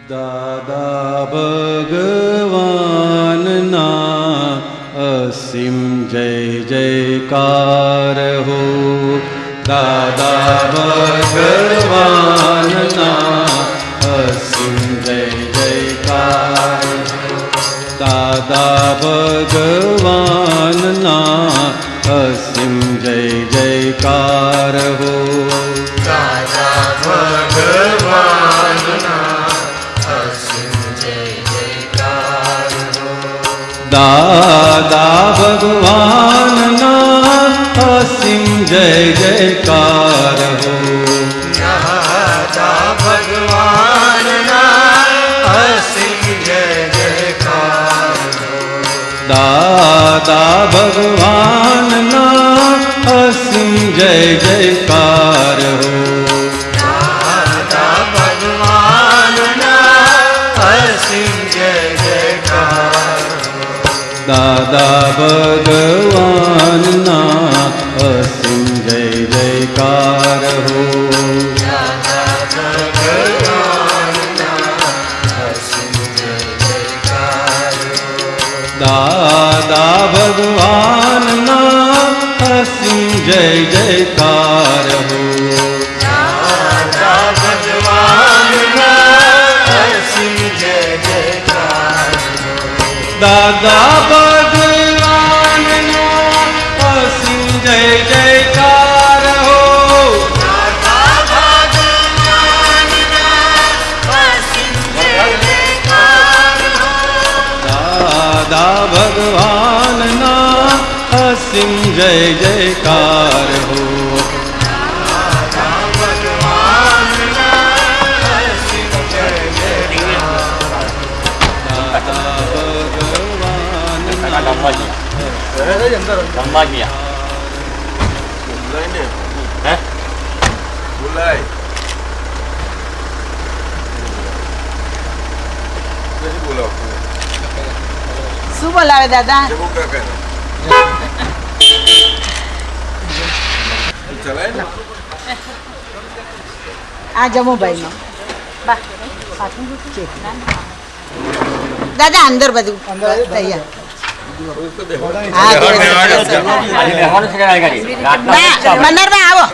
દાદા ભગવાનના અસીમ જય જયકાર હો. દાદા ભગવાનના અસીમ જય જયકાર હો. દાદા ભગવાનના અસીમ જય જયકાર હો. દાદા ભગવાનના અસીમ જય જયકાર હો. દાદા ભગવાનના અસીમ જય જયકાર હો. દાદા ભગવાનના અસીમ જય જયકાર હો. દાદા ભગવાનના અસીમ જય જયકાર હો. દાદા ભગવાનના અસીમ જય જયકાર હો. દાદા ભગવાનના અસીમ જય જયકાર હો. દાદા ભગવાનના અસીમ જય જયકાર હો. દાદા ભગવાનના અસીમ જય જયકાર હો. દાદા ભગવાનના અસીમ જય જયકાર હો. દાદા ભગવાનના અસીમ જય જયકાર હો. રમવા ગયા શું બોલાવે દાદા? આ જમુભાઈ નો દાદા અંદર બધું તૈયાર. મનરભાઈ આવો.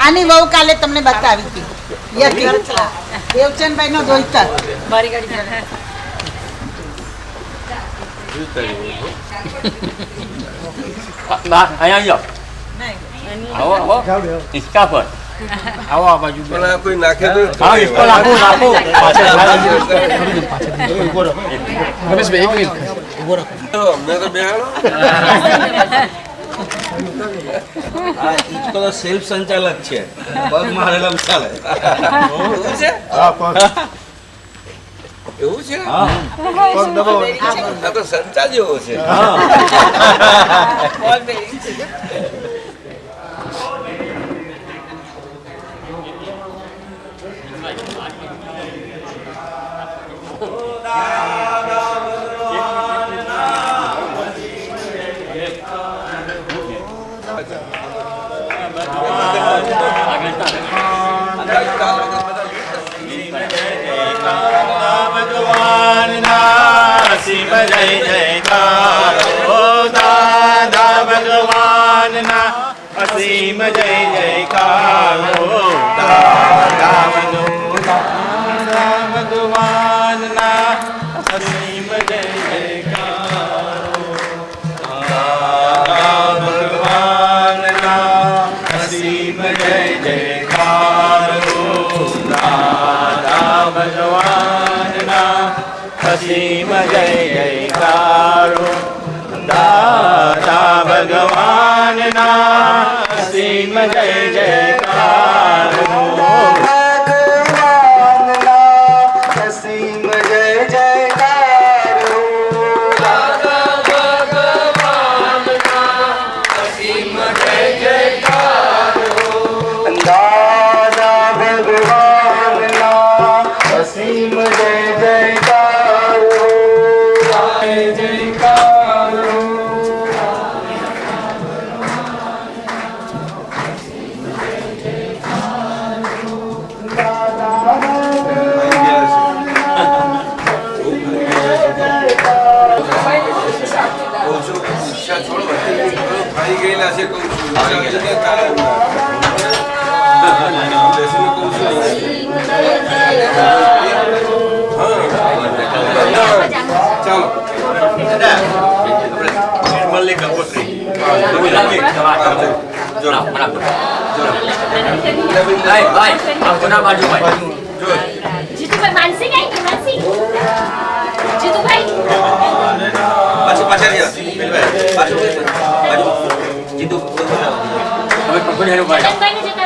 આની વહુ કાલે તમને બતાવી હતી. દેવચંદભાઈ નો દોસ્તર. મારી ગાડી અહીંયા આવો આવો ઇસકા પર આવો આ બાજુ કોઈ નાખે તો હા ઇસકો નાખો નાખો રમેશભાઈ એક મિનિટ ઉભો રાખો અમને તો બેહાડો આ ઇસકો તો સેલ્ફ સંચાલક છે. પગ મારેલા ચાલે. એવું છે હા પગ દબાવો આ તો સંચા જેવો છે. અસીમ જય જયકાર હો. દાદા ભગવાનના અસીમ જય જયકાર હો. દાદા ભગવાનના અસીમ જય જયકાર હો. દાદા ભગવાનના અસીમ જય જયકાર હો. દાદા ભગવાનના અસીમ જય જયકાર હો. દાદા ભગવાનના અસીમ જય જયકાર હો. ભગવાનના અસીમ જય જયકાર હો. દાદા ભગવાનના અસીમ જય જયકાર હો. દાદા ભગવાનના અસીમ જય જયકાર હો. જય જયકાર હો. ગયેલા છે કહું છું બેસીને કહું છું ચાલો નિર્મલની કપોત્રી જીતુભાઈ માનસી કઈ કે માનસી જીતુભાઈ પાછળ પાછળ જીતુ હવે પકડી હેરો ભાઈ ચંદનભાઈને જતા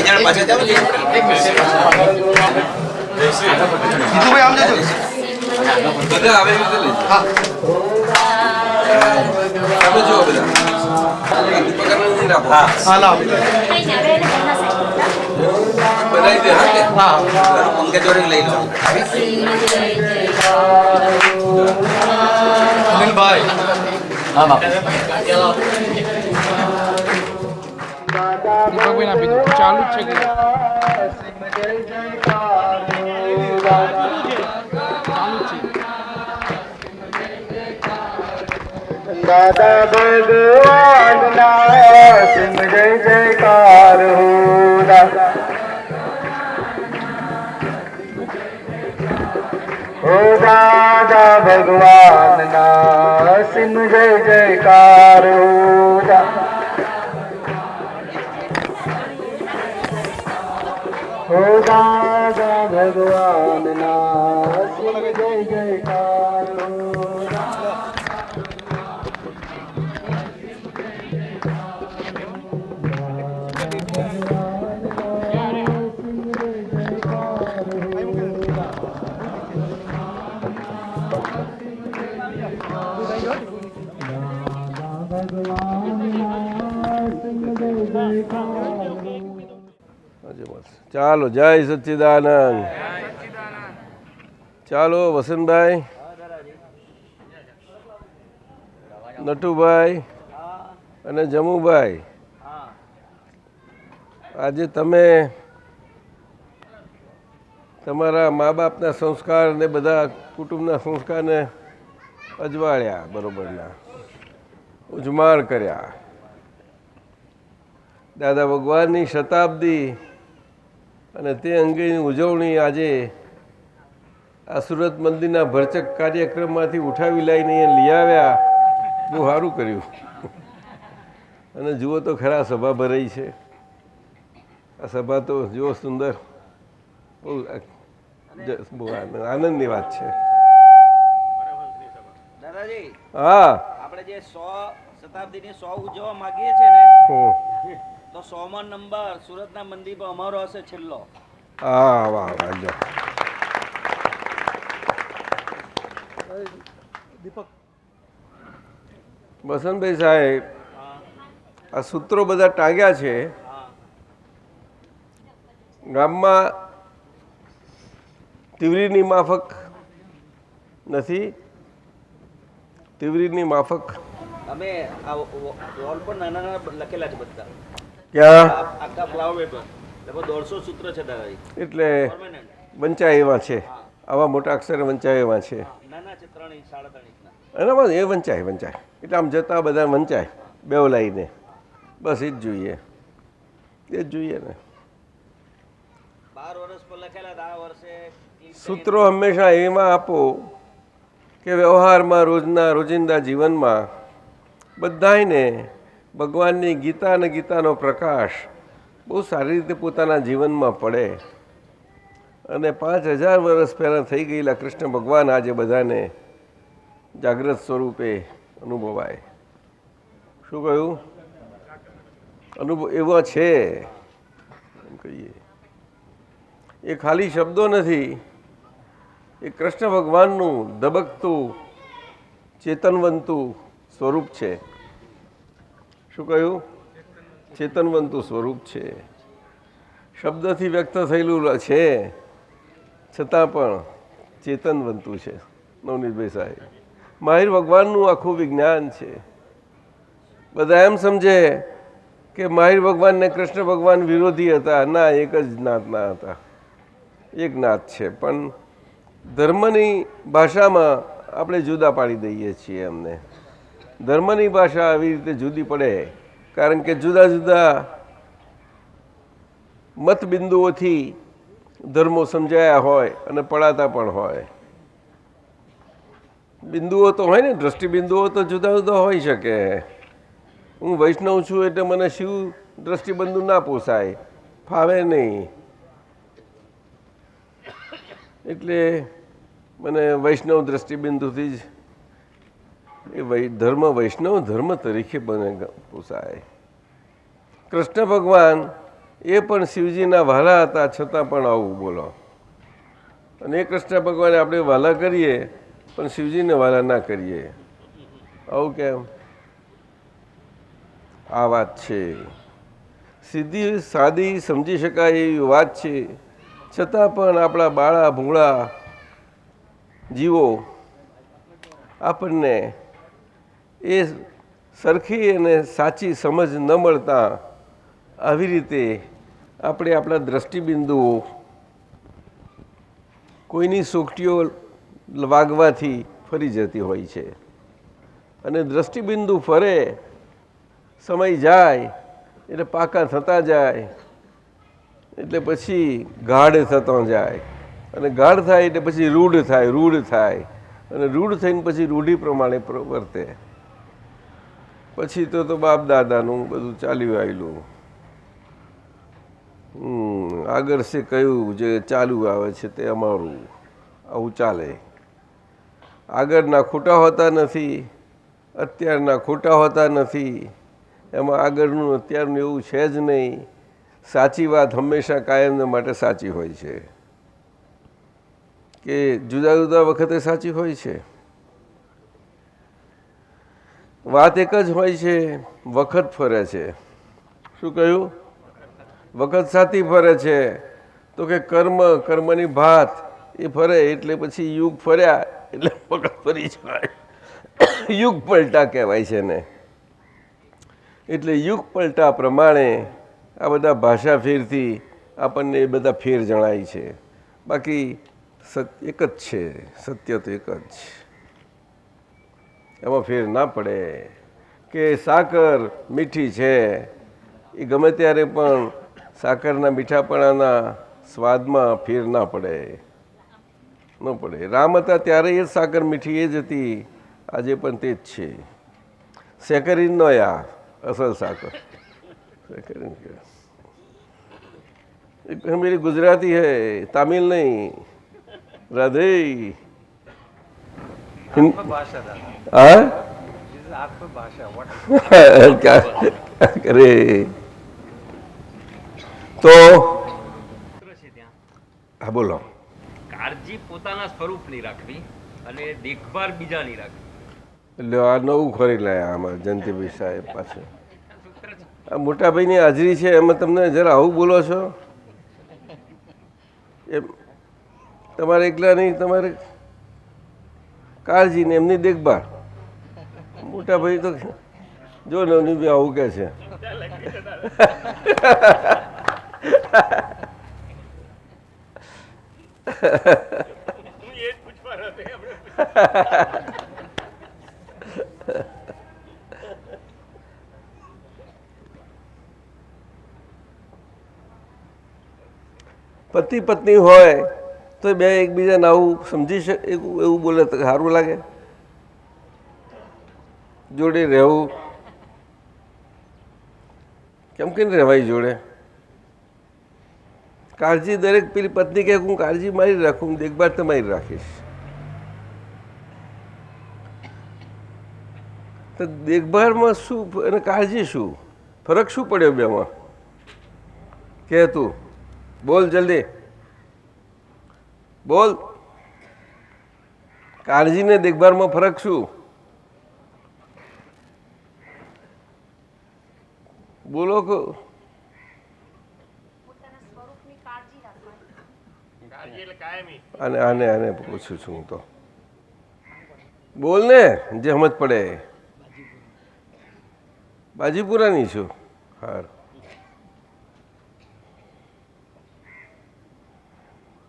રહો પાછળ જીતુભાઈ આમ જજો બધા આવે રીતે લઈ હા તમે જો બધા પકડવાનું નહીં રાખો હા લાવ કઈ ને હવે એને ઘરના સાઈડ બનાવી દે હા પંકે જોડે લઈ લો અનિલભાઈ હા બાપ દીપકભાઈ આપી દો ચાલુ જ છે દાદા ભગવાન ના સિંહ જય જયકાર હો દાદા ભગવાન ના સિંહ જય જયકાર હો દાદા ભગવાન ના સિંહ જય જયકાર હો ચાલો જય સચ્ચિદાનંદ ચાલો વસંતભાઈ નટુભાઈ અને જમુભાઈ આજે તમે તમારા મા બાપના સંસ્કાર અને બધા કુટુંબના સંસ્કારને અજવાળ્યા બરોબરના ઉજમાણ કર્યા દાદા ભગવાનની શતાબ્દી અને તે અંગેની ઉજવણી આજે આ સુરત મંદિરના ભરચક કાર્યક્રમમાંથી ઉઠાવી લઈને લઈ આવ્યા બહુ સારું કર્યું અને જુઓ તો ખરા સભા ભરાઈ છે આ સભા તો જુઓ સુંદર બહુ આનંદની વાત છે દાદાજી હા આપણે જે 100 શતાબ્દીની 100 ઉજવવા માંગીએ છીએ ને તો 100મો નંબર સુરતના મંદિર પર અમારો હશે છેલ્લો હા વાહ વાહ જો વસંતભાઈ સાહેબ આ સૂત્રો બધા ટાંગ્યા છે ગામમાં તિવરીની માફક નથી તિવરીની માફક અમે આ વોલ પર નાના નાના લખેલા છે બધા ક્યાં આખા ફ્લાવર પેપર લગભગ 150 સૂત્ર છે દાદાજી એટલે વંચાયેમાં છે આવા મોટા અક્ષરે વંચાયેમાં છે નાના છે 3 ઇંચ 3.5 ઇંચના એનામાં એ વંચાય એટલે આમ જતાં બધા વંચાય બેવ લાવીને બસ એ જ જોઈએ ને 12 વર્ષ પર લખેલા આ વર્ષે સૂત્રો હંમેશા એમાં આપો કે વ્યવહારમાં રોજિંદા જીવનમાં બધાને ભગવાનની ગીતા અને ગીતાનો પ્રકાશ બહુ સારી રીતે પોતાના જીવનમાં પડે અને 5000 વર્ષ પહેલાં થઈ ગયેલા કૃષ્ણ ભગવાન આજે બધાને જાગ્રત સ્વરૂપે અનુભવાય શું કહ્યું અનુભવ એવો છે એમ કહીએ એ ખાલી શબ્દો નથી એ કૃષ્ણ ભગવાનનું ધબકતું ચેતનવંતું સ્વરૂપ છે શું કહ્યું ચેતનવંતું સ્વરૂપ છે શબ્દથી વ્યક્ત થયેલું છે છતાં પણ ચેતનવંતું છે નવનીતભાઈ સાહેબ માહિર ભગવાનનું આખું વિજ્ઞાન છે બધા એમ સમજે કે માહિર ભગવાન ને કૃષ્ણ ભગવાન વિરોધી હતા ના એક જ જ્ઞાતના હતા એક જ્ઞાત છે પણ ધર્મની ભાષામાં આપણે જુદા પાડી દઈએ છીએ એમને ધર્મની ભાષા આવી રીતે જુદી પડે, કારણ કે જુદા જુદા મતબિંદુઓથી ધર્મો સમજાયા હોય અને પડાતા પણ હોય. બિંદુઓ તો હોય ને, દ્રષ્ટિબિંદુઓ તો જુદા જુદા હોઈ શકે. હું વૈષ્ણવ છું એટલે મને શિવ દ્રષ્ટિબિંદુ ના પોસાય, ફાવે નહીં, એટલે મને વૈષ્ણવ દ્રષ્ટિબિંદુથી જ એ ધર્મ વૈષ્ણવ ધર્મ તરીકે બને પોસાય. કૃષ્ણ ભગવાન એ પણ શિવજીના વહાલા હતા, છતાં પણ આવું બોલો. અને એ કૃષ્ણ ભગવાને આપણે વહાલા કરીએ પણ શિવજીને વહાલા ના કરીએ, આવું કેમ? આ વાત છે, સીધી સાદી સમજી શકાય એવી વાત છે, છતાં પણ આપણા બાળા ભૂંગળા જીવો આપણને એ સરખી અને સાચી સમજ ન મળતા આવી રીતે આપણે આપણા દ્રષ્ટિબિંદુઓ કોઈની સોકટીઓ વાગવાથી ફરી જતી હોય છે. અને દ્રષ્ટિબિંદુ ફરે, સમય જાય એટલે પાકા થતા જાય, એટલે પછી ગાઢ થતો જાય, અને ગાઢ થાય એટલે પછી રૂઢ થાય, અને રૂઢ થઈને પછી રૂઢિ પ્રમાણે વર્તે. પછી તો બાપ દાદાનું બધું ચાલ્યું આવેલું. આગળ છે કયું જે ચાલુ આવે છે તે અમારું, આવું ચાલે. આગળના ખોટા હોતા નથી, અત્યારના ખોટા હોતા નથી, એમાં આગળનું અત્યારનું એવું છે જ નહીં. સાચી વાત હંમેશા કાયમને માટે સાચી હોય છે, કે જુદા જુદા વખતે સાચી હોય છે. વાત એક જ હોય છે, વખત ફરે છે. શું કહ્યું? વખત સાથી ફરે છે. તો કે કર્મની ભાત એ ફરે એટલે પછી યુગ ફર્યા એટલે વખત ફરી જાય. યુગ પલટા કહેવાય છે ને. એટલે યુગ પલટા પ્રમાણે આ બધા ભાષા ફેરથી આપણને એ બધા ફેર જણાય છે. બાકી એક જ છે, સત્ય તો એક જ છે, એમાં ફેર ના પડે. કે સાકર મીઠી છે, એ ગમે ત્યારે પણ સાકરના મીઠાપણાના સ્વાદમાં ફેર ના પડે, ન પડે. રામ હતા ત્યારે એ જ સાકર મીઠી એ જ હતી, આજે પણ તે જ છે. સેકરીન નો યાર, અસલ સાકર સેકરીન કે मेरी गुजराती है, तमिल नहीं. राधे क्या करे તો હા બોલો. કાળજી પોતાના સ્વરૂપની રાખવી અને દેખભાળ બીજાની રાખવી. એટલે આ નવું ખોરી લાયા આમાં જયંતિભાઈ સાહેબ પાસે. આ મોટાભાઈની હાજરી છે એમાં તમને જરા આવું બોલો છો? એમ તમારે એકલા નહીં, તમારે કાળજી ને એમની દેખભાળ. મોટાભાઈ તો જો નવનીભાઈ આવું કહે છે. પતિ પત્ની હોય તો બે એકબીજાને આવું સમજી શકે, એવું બોલે તો સારું લાગે. જોડે રહેવું કેમ કે રહેવાય જોડે. કાળજી દરેક પેલી પત્ની કહે હું કાળજી મારી રાખું, દેખભાળ તમારી રાખીશ. તો દેખભાળમાં શું અને કાળજી શું ફરક શું પડ્યો બેમાં? કે તું બોલ, જલ્દી બોલ. કાળજી ને દેખભાળમાં ફરક શું? બોલો. આને આને આને પૂછું છું હું તો. બોલ ને, જે સમજ પડે. બાજીપુરાની છું. હાર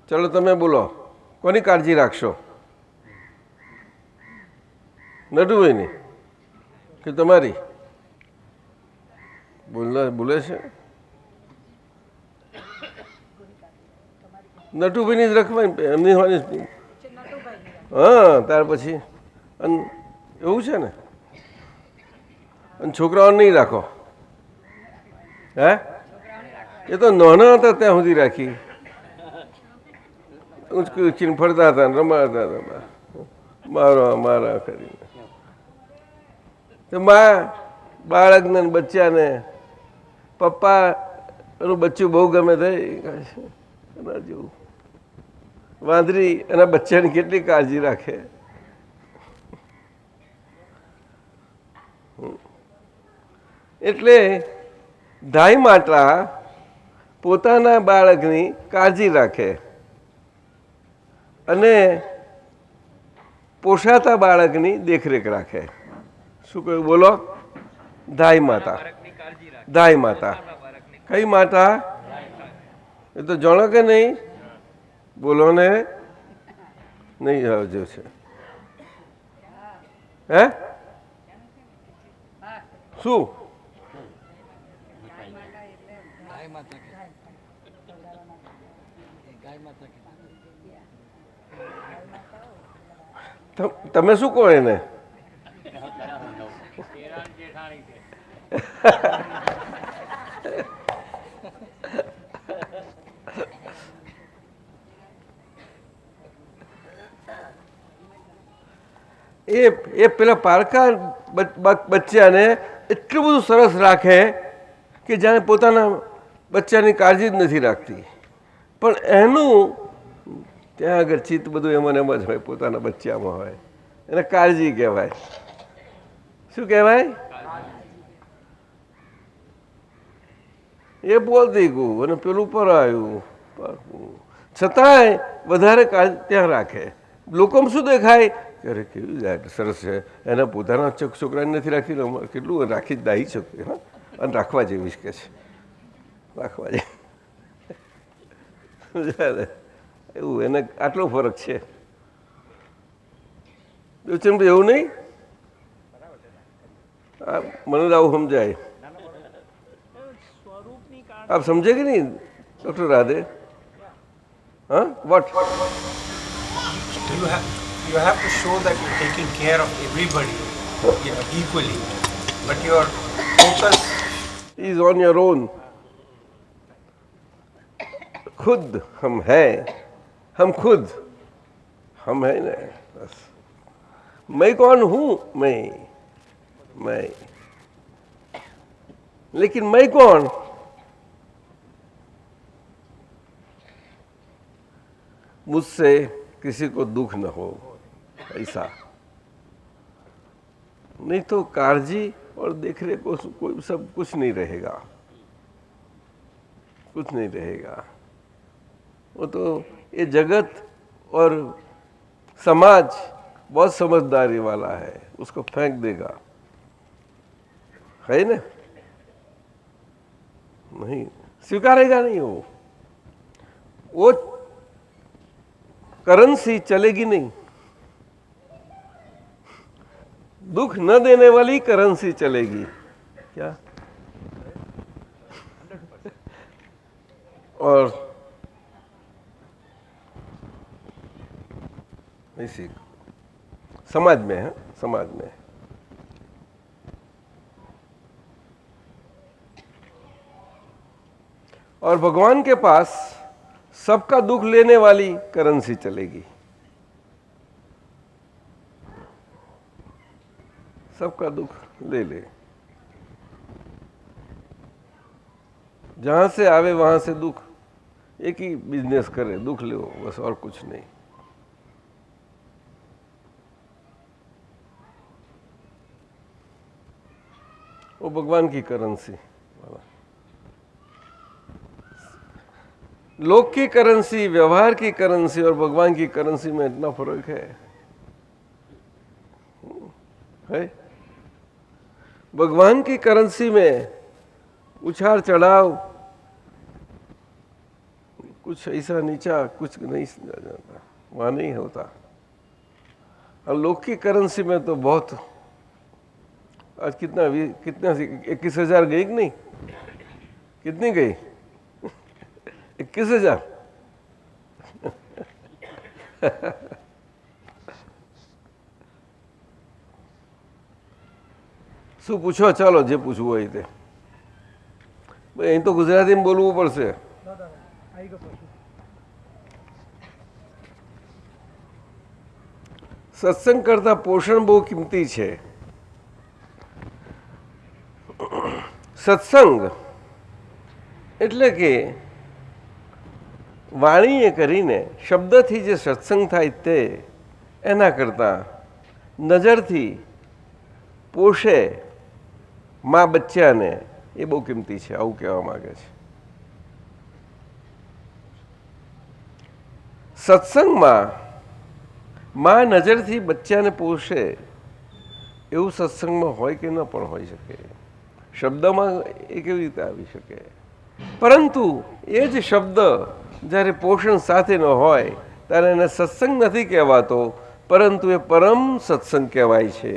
ચલો તમે બોલો, કોની કાળજી રાખશો? નટુભાઈની. કે તમારી બોલે છે? નટુભાઈની જ રખવાય એમની હોવાની. હા, ત્યાર પછી એવું છે ને. અને છોકરાઓને નહીં રાખો. હે, એ તો નાના હતા ત્યાં સુધી રાખી, ઉચકી ઉચકીને ફરતા હતા ને રમાડતા હતા, મારા કરીને. તો બાળકને બચ્ચાને પપ્પા એનું બચ્ચું બહુ ગમે થઈ એના જેવું. વાંદરી એના બચ્ચાની કેટલી કાળજી રાખે. એટલે ધાઈ માતા પોતાના બાળકની કાળજી રાખે અને પોષાતા બાળકની દેખરેખ રાખે. શું કહ્યું બોલો? ધાઈ માતા. ધાઈ માતા કઈ માતા? એ તો જાણો કે નહીં? બોલો ને. નહીં આવજો છે. હે શું? તમે શું કહો એને? એ પેલા પારકા બચ્ચાને એટલું બધું સરસ રાખે કે જાણે પોતાના બચ્ચાની કાળજી જ નથી રાખતી. પણ એનું ત્યાં આગળ ચિત્ત બધું એમ જ હોય, પોતાના બચ્ચામાં હોય. એને કાળજી કહેવાય. શું કહેવાય? એ બોલતી ગયું અને પેલું પર આવ્યું, છતાંય વધારે કાળજી ત્યાં રાખે. લોકોમાં શું દેખાય? અરે કેવી સરસ છે, એના પોતાના છોકરાને નથી રાખતી, કેટલું રાખી દાઈ શકે. હા, અને રાખવા જેવી કે છે, રાખવા જેવી. એવું એને આટલો ફરક છે. એવું નહીં? મને આવું સમજાય. આપ સમજે કે નહીં ડૉક્ટર રાધે? હા, vote? You have to show that you're taking care of everybody equally, but your focus is on your own. खुद हम हैं, हम खुद हम हैं ना, बस. मैं कौन हूँ? मैं लेकिन मैं कौन? मुझसे किसी को दुख न हो, ऐसा. नहीं तो काळजी और देखरेख को कोई सब कुछ नहीं रहेगा, कुछ नहीं रहेगा. वो तो ये जगत और समाज बहुत समझदारी वाला है, उसको फेंक देगा. है ना? नहीं स्वीकारेगा नहीं. वो करेंसी चलेगी नहीं. दुख न देने वाली करेंसी चलेगी. क्या? और इसी समाज में है, समाज में और भगवान के पास सबका दुख लेने वाली करेंसी चलेगी. सबका दुख ले ले, जहां से आवे वहां से दुख, एक ही बिजनेस करे, दुख लो बस, और कुछ नहीं. वो भगवान की करेंसी. लोक की करेंसी, व्यवहार की करेंसी और भगवान की करेंसी में इतना फर्क है. भगवान की करेंसी में उछाल चढ़ाव, कुछ ऐसा नीचा कुछ नहीं जाता, वहां नहीं होता. और लोक की करेंसी में तो बहुत आज कितना 21,000 गई कि नहीं? कितनी गई? 21,000। શું પૂછો? ચાલો જે પૂછવું હોય તે. અહીં તો ગુજરાતીમાં બોલવું પડશે. સત્સંગ કરતા પોષણ બહુ કિંમતી છે. સત્સંગ એટલે કે વાણીએ કરીને શબ્દથી જે સત્સંગ થાય તે એના કરતાં નજરથી પોષે મા બચ્ચાને એ બહુ કિંમતી છે, આવું કહેવા માગે છે. સત્સંગમાં મા નજરથી બચ્ચાને પોષે એવું સત્સંગમાં હોય કે ન પણ હોઈ શકે. શબ્દમાં એ કેવી રીતે આવી શકે? પરંતુ એ જ શબ્દ જ્યારે પોષણ સાથે ન હોય ત્યારે એને સત્સંગ નથી કહેવાતો, પરંતુ એ પરમ સત્સંગ કહેવાય છે.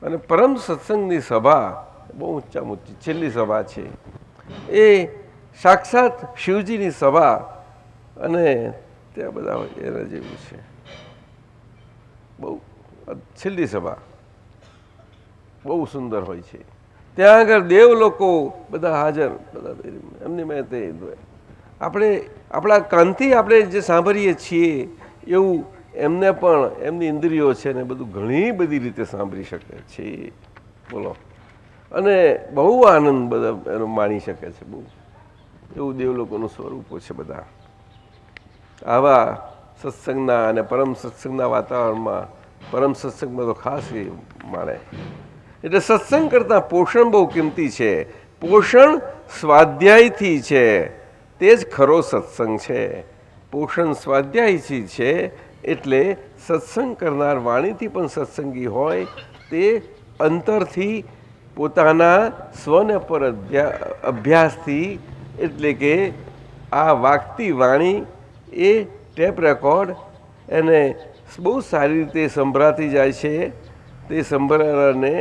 અને પરમ સત્સંગની સભા બહુ ઊંચામાં ઊંચી છેલ્લી સભા છે. એ સાક્ષાત શિવજીની સભા અને ત્યાં બધા એના જેવું છે. બહુ છેલ્લી સભા બહુ સુંદર હોય છે. ત્યાં આગળ દેવ લોકો બધા હાજર, બધા એમની મેં તે આપણે આપણા કાનથી આપણે જે સાંભળીએ છીએ એવું એમને પણ એમની ઇન્દ્રિયો છે ને બધું ઘણી બધી રીતે સાંભળી શકે છે. બોલો. અને બહુ આનંદ બધા એનો માણી શકે છે. બહુ એવું દેવ લોકોનું સ્વરૂપો છે બધા. આવા સત્સંગના અને પરમ સત્સંગના વાતાવરણમાં પરમ સત્સંગમાં તો ખાસ એ માણે. એટલે સત્સંગ કરતાં પોષણ બહુ કિંમતી છે. પોષણ સ્વાધ્યાયથી છે તે જ ખરો સત્સંગ છે. પોષણ સ્વાધ્યાયથી છે એટલે સત્સંગ કરનાર વાણીથી પણ સત્સંગી હોય, તે અંતરથી પોતાના સ્વને પર અભ્યાસથી, એટલે કે આ વાગતી વાણી એ ટેપ રેકોર્ડ એને બહુ સારી રીતે સંભળાતી જાય છે. તે સંભળાને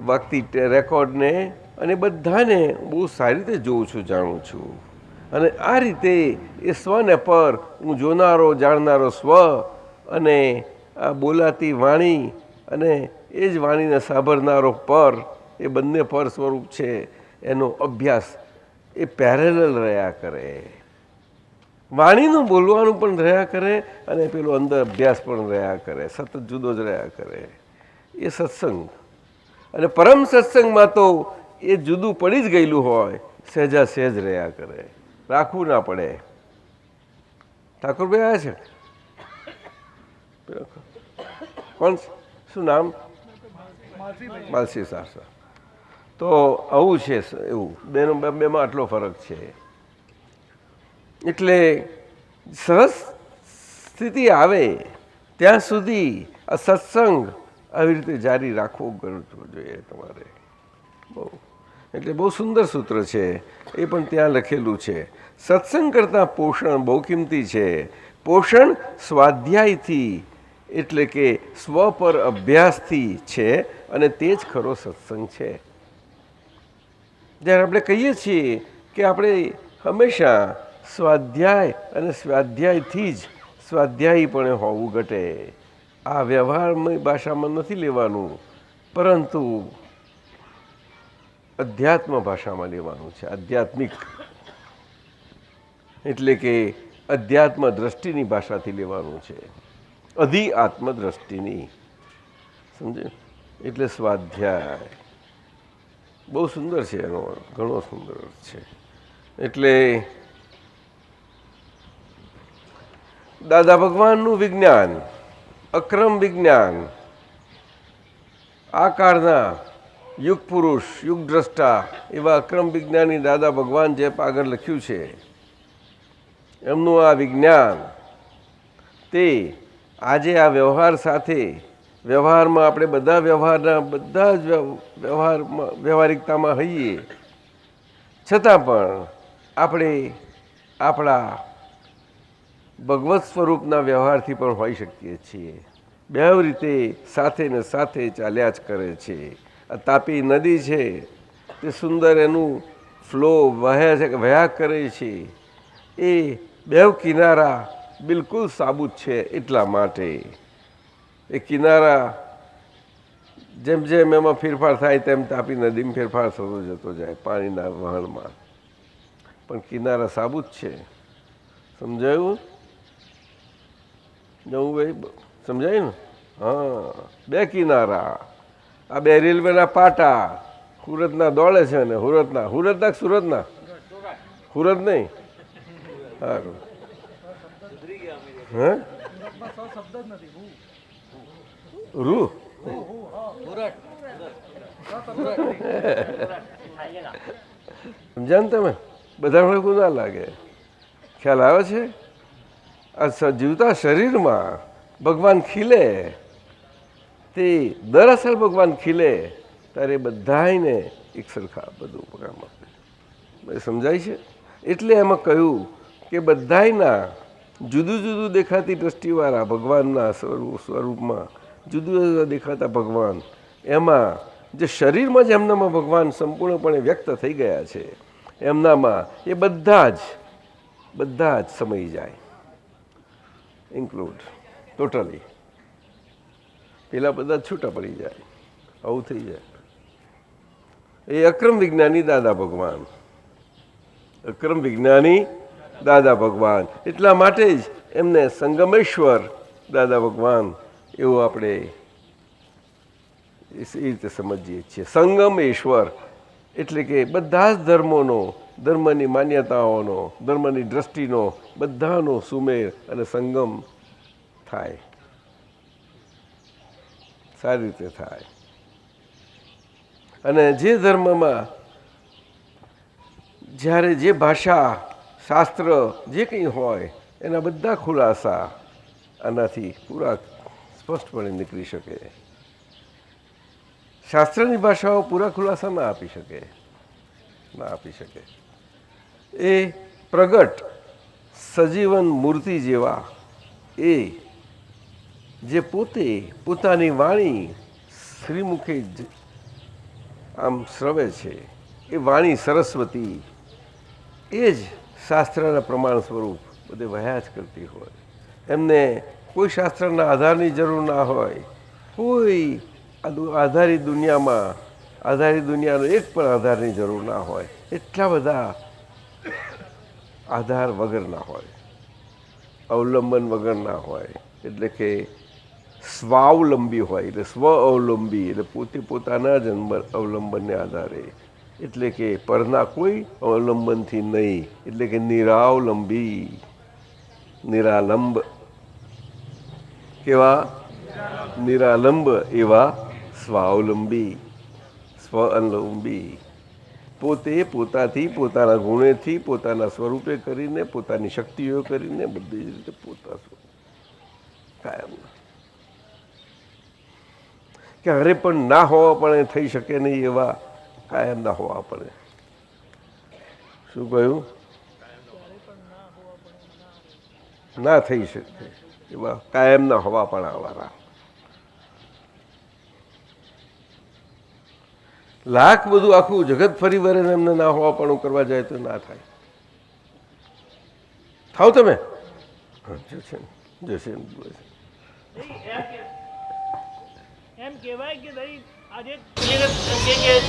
વાગતી રેકોર્ડને અને બધાને બહુ સારી રીતે જોઉં છું, જાણું છું. અને આ રીતે એ સ્વને પર હું જોનારો જાણનારો સ્વ અને આ બોલાતી વાણી અને એ જ વાણીને સાંભળનારો પર, એ બંને પર સ્વરૂપ છે. એનો અભ્યાસ એ પેરેલલ રહ્યા કરે. વાણીનું બોલવાનું પણ રહ્યા કરે અને પેલો અંદર અભ્યાસ પણ રહ્યા કરે. સતત જુદો જ રહ્યા કરે. એ સત્સંગ. અને પરમ સત્સંગમાં તો એ જુદું પડી જ ગયેલું હોય, સહેજા સહેજ રહ્યા કરે, રાખવું ના પડે. ઠાકોરભાઈ આવ્યા છે? કોણ? શું નામ? માલસી સાસા. તો આવું છે એવું બેમાં આટલો ફરક છે. એટલે સરસ સ્થિતિ આવે ત્યાં સુધી આ સત્સંગ આવી રીતે જારી રાખવો જોઈએ તમારે. બહુ એટલે બહુ સુંદર સૂત્ર છે. એ પણ ત્યાં લખેલું છે. સત્સંગ કરતાં પોષણ બહુ કિંમતી છે. પોષણ સ્વાધ્યાયથી, એટલે કે સ્વ પર અભ્યાસથી છે અને તે જ ખરો સત્સંગ છે. જ્યારે આપણે કહીએ છીએ કે આપણે હંમેશા સ્વાધ્યાય અને સ્વાધ્યાયથી જ સ્વાધ્યાયીપણે હોવું ઘટે. આ વ્યવહારની ભાષામાં નથી લેવાનું, પરંતુ અધ્યાત્મ ભાષામાં લેવાનું છે. આધ્યાત્મિક એટલે કે અધ્યાત્મ દ્રષ્ટિની ભાષાથી લેવાનું છે. અધિઆત્મ દ્રષ્ટિની. સમજે? એટલે સ્વાધ્યાય બહુ સુંદર છે. એનો ઘણો સુંદર છે. એટલે દાદા ભગવાનનું વિજ્ઞાન, અક્રમ વિજ્ઞાન, આકારના યુગ પુરુષ, યુગ દ્રષ્ટા એવા અક્રમ વિજ્ઞાની દાદા ભગવાન જે આગળ લખ્યું છે, એમનું આ વિજ્ઞાન તે આજે આ વ્યવહાર સાથે, વ્યવહારમાં આપણે બધા જ વ્યવહારિકતામાં હઈએ, છતાં પણ આપણે આપણા ભગવત સ્વરૂપના વ્યવહારથી પણ હોઈ શકીએ છીએ. બે રીતે સાથે ને સાથે ચાલ્યા જ કરે છે. આ તાપી નદી છે તે સુંદર એનું ફ્લો વહ્યા કરે છે. એ બે કિનારા બિલકુલ સાબુત છે. એટલા માટે એ કિનારા જેમ જેમ એમાં ફેરફાર થાય તેમ તાપી નદીમાં ફેરફાર થતો જતો જાય પાણીના વહણમાં, પણ કિનારા સાબુત છે. સમજાયું જવું ભાઈ? સમજાયું ને? હા, બે કિનારા. આ બે રેલવેના પાટા સુરતના દોડે છે ને સુરતના સુરતના સુરત નહીં. સારું. હે રૂ સમજાય ને તમે? બધા હળકું ના લાગે. ખ્યાલ આવે છે? આ જીવતા શરીરમાં ભગવાન ખીલે તે દરઅસલ ભગવાન ખીલે ત્યારે બધાને એક સરખા બધું કામ આપે. સમજાય છે? એટલે એમાં કહ્યું કે બધાના જુદું જુદું દેખાતી દ્રષ્ટિવાળા ભગવાનના સ્વરૂપમાં જુદું જુદા દેખાતા ભગવાન, એમાં જે શરીરમાં જ એમનામાં ભગવાન સંપૂર્ણપણે વ્યક્ત થઈ ગયા છે એમનામાં એ બધા જ સમાઈ જાય, ઇન્ક્લુડ ટોટલી. પેલા બધા છૂટા પડી જાય, આવું થઈ જાય. એ અક્રમ વિજ્ઞાની દાદા ભગવાન, અક્રમ વિજ્ઞાની દાદા ભગવાન. એટલા માટે જ એમને સંગમેશ્વર દાદા ભગવાન એવું આપણે એ રીતે સમજીએ છીએ. સંગમેશ્વર એટલે કે બધા જ ધર્મોનો, ધર્મની માન્યતાઓનો, ધર્મની દ્રષ્ટિનો બધાનો સુમેળ અને સંગમ થાય, સારી રીતે થાય. અને જે ધર્મમાં જ્યારે જે ભાષા શાસ્ત્ર જે કંઈ હોય એના બધા ખુલાસા આનાથી પૂરા સ્પષ્ટપણે નીકળી શકે. શાસ્ત્રની ભાષાઓ પૂરા ખુલાસા ના આપી શકે. એ પ્રગટ સજીવન મૂર્તિ જેવા એ જે પોતે પોતાની વાણી શ્રીમુખે આમ શ્રવે છે, એ વાણી સરસ્વતી એ જ શાસ્ત્રના પ્રમાણ સ્વરૂપ બધે વહ્યા જ કરતી હોય. એમને કોઈ શાસ્ત્રના આધારની જરૂર ના હોય, કોઈ આધારિત દુનિયાનો એક પણ આધારની જરૂર ના હોય. એટલા બધા આધાર વગરના હોય, અવલંબન વગરના હોય. એટલે કે સ્વાવલંબી હોય, એટલે સ્વ અવલંબી, એટલે પોતે પોતાના જ અવલંબનને આધારે. એટલે કે પરના કોઈ અવલંબનથી નહીં. એટલે કે નિરાવલંબી, નિરાલંબ. કેવા? નિરાલંબ એવા સ્વાવલંબી, સ્વઅવલંબી. પોતે પોતાથી, પોતાના ગુણેથી, પોતાના સ્વરૂપે કરીને, પોતાની શક્તિઓ કરીને બધી જ રીતે પોતા કાયમ. ક્યારે પણ ના હોવા પણ થઈ શકે નહીં એવા કાયમ ના હોવા પડે. શું કહ્યું? ના થઈ શકે એવા કાયમ ના હોવા પણ આવારા. લાખ બધું આખું જગત ફરી વરે એમને ના હોવા પણ કરવા જાય તો ના થાય. થાવ તમે જશે એમ કહેવાય કે ભાઈ આજે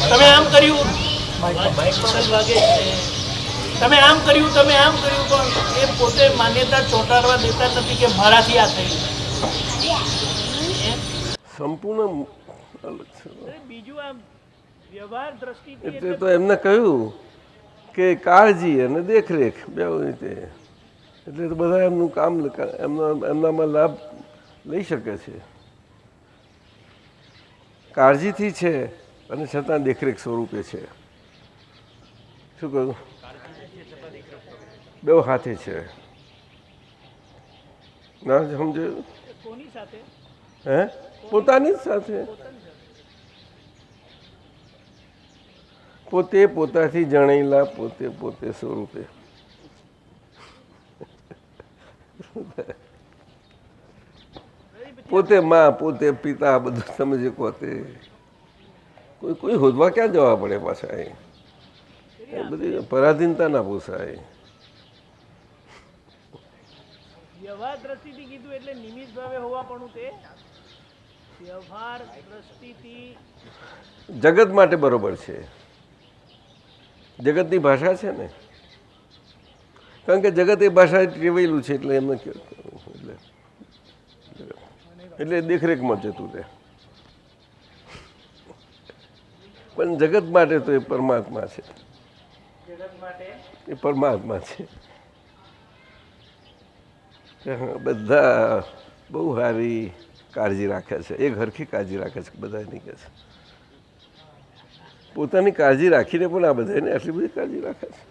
તમે આમ કર્યું, તમે આમ કર્યું, પણ એ પોતે માન્યતા ચોંટાડવા દેતા નથી કે મારાથી આ થયું. સંપૂર્ણ બીજું આમ વ્યવહાર દ્રષ્ટિથી એટલે તો એમને કહ્યું કે કાળજી અને દેખરેખ બે રીતે. એટલે તો બધા એમનું કામ એમનામાં લાભ લઈ શકે છે. કાળજીથી છે અને છતાં દેખરેખ સ્વરૂપે છે. શું કહ્યું? બે હાથે છે. ના સમજાયું? કોની સાથે? હે? પોતાની જ સાથે. પોતે પોતાથી જણેલા પોતે પોતે સ્વરૂપે. પોતે માં, પોતે પિતા, બધું તમે જે કહો તે કોઈ હોદવા ક્યાં જવા પડે પાછા? એ બધી પરાધીનતા ના પોસાય. વ્યવહાર દ્રષ્ટિથી કીધું એટલે નિમિત્ત ભાવે હોવા પણ તે વ્યવહાર દ્રષ્ટિથી જગત માટે બરોબર છે. જગતની ભાષા છે ને, કારણ કે જગત એ ભાષા ટેવાયેલું છે એટલે એમને એટલે દેખરેખમાં જતું રહે. પણ જગત માટે તો એ પરમાત્મા છે, એ પરમાત્મા છે. બધા બહુ સારી કાળજી રાખે છે, એક હરખી કાળજી રાખે છે બધાની. કે છે પોતાની કાળજી રાખીને પણ આ બધાને આટલી બધી કાળજી રાખે છે.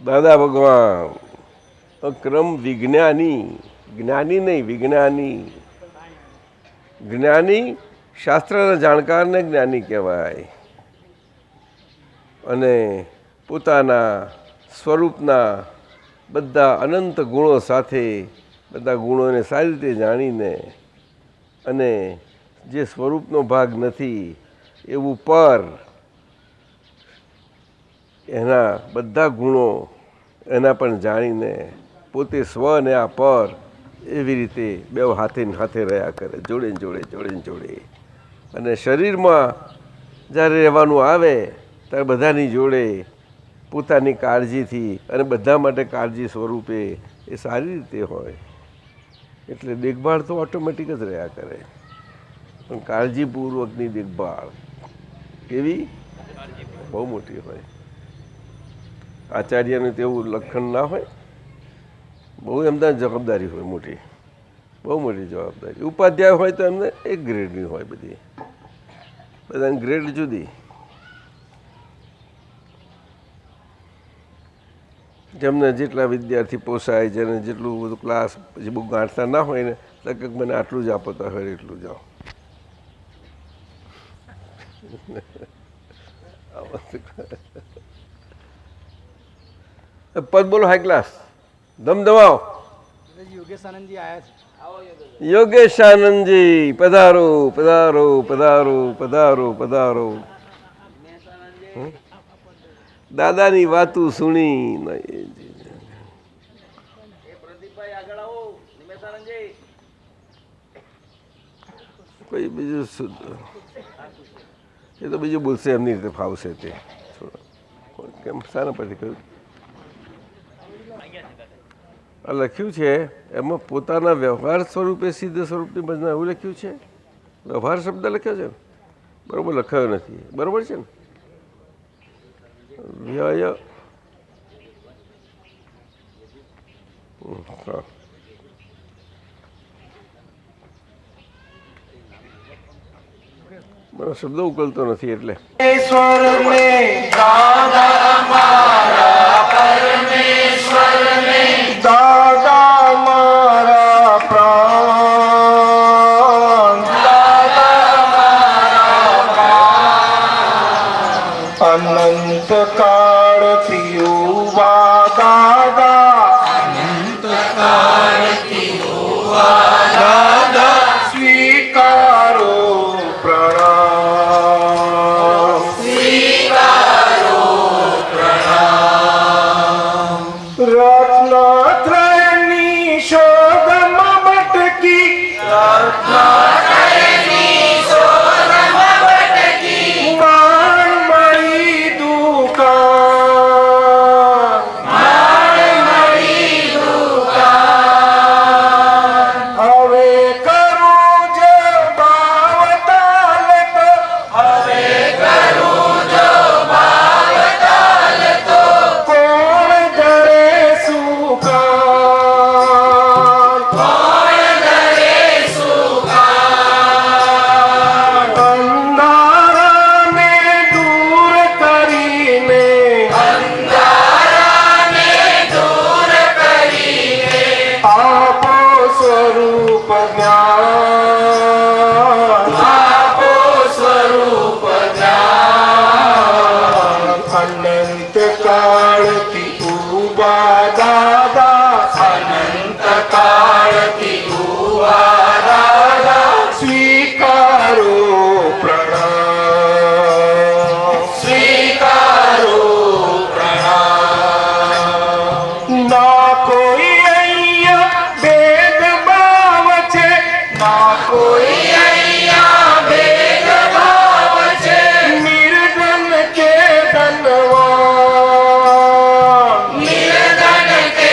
દાદા ભગવાન અક્રમ વિજ્ઞાની, જ્ઞાની નહીં વિજ્ઞાની. જ્ઞાની શાસ્ત્રના જાણકારને જ્ઞાની કહેવાય, અને પોતાના સ્વરૂપના બધા અનંત ગુણો સાથે બધા ગુણોને સારી રીતે જાણીને, અને જે સ્વરૂપનો ભાગ નથી એવું પર, એના બધા ગુણો એના પણ જાણીને પોતે સ્વ ને આ પર એવી રીતે બે હાથે હાથે રહ્યા કરે, જોડે જોડે. અને શરીરમાં જ્યારે રહેવાનું આવે ત્યારે બધાની જોડે પોતાની કાળજીથી અને બધા માટે કાળજી સ્વરૂપે એ સારી રીતે હોય. એટલે દેખભાળ તો ઓટોમેટિક જ રહ્યા કરે, પણ કાળજીપૂર્વકની દેખભાળ કેવી બહુ મોટી હોય. આચાર્યનું તેવું લક્ષણ ના હોય, બહુ એમના જવાબદારી હોય મોટી, બહુ મોટી જવાબદારી. ઉપાધ્યાય હોય તો એમને એક ગ્રેડની હોય, બધાની ગ્રેડ જુદી. જેમને જેટલા વિદ્યાર્થી પોસાય, જેને જેટલું બધું ક્લાસ પછી બહુ ગાંઠતા ના હોય ને, તો મને આટલું જ આપો તો હવે એટલું જાઓ. પદ બોલો હાઈ ક્લાસ, ધમધમાવો. યોગેશ આનંદજી પધારો પધારો પધારો પધારો પધારો. દાદાની વાતું સુણી. કોઈ બીજું એ તો બીજું બોલશે, એમની રીતે ફાવશે તે. કેમ શાના પરથી કહ્યું? આ લખ્યું છે એમાં પોતાના વ્યવહાર સ્વરૂપે સિદ્ધ સ્વરૂપની ભજના, એવું લખ્યું છે. વ્યવહાર શબ્દ લખ્યો છે, બરોબર લખાયો નથી, બરોબર છે ને? વ્યય મને શબ્દ ઉકલતો નથી એટલે. દાદા મારા પ્રાણ, અનંત કાળથી ઉભા દાદા, સ્વીકારો પ્રણામ, રત્નત્રયની શોધમાં ભટકી, માણ મળી દુકાન, હવે કરું જો ભાવતાલ તો, કોણ કરે શું ઉભા દાદા અનંત કાળથી ઉભા દાદા સ્વીકારો પ્રણામ સ્વીકારો પ્રણામ ના કોઈ અહીંયા ભેદભાવ છે ના કોઈ અહીંયા ભેદભાવ છે નિર્ધન કે ધનવાન નિર્ધન કે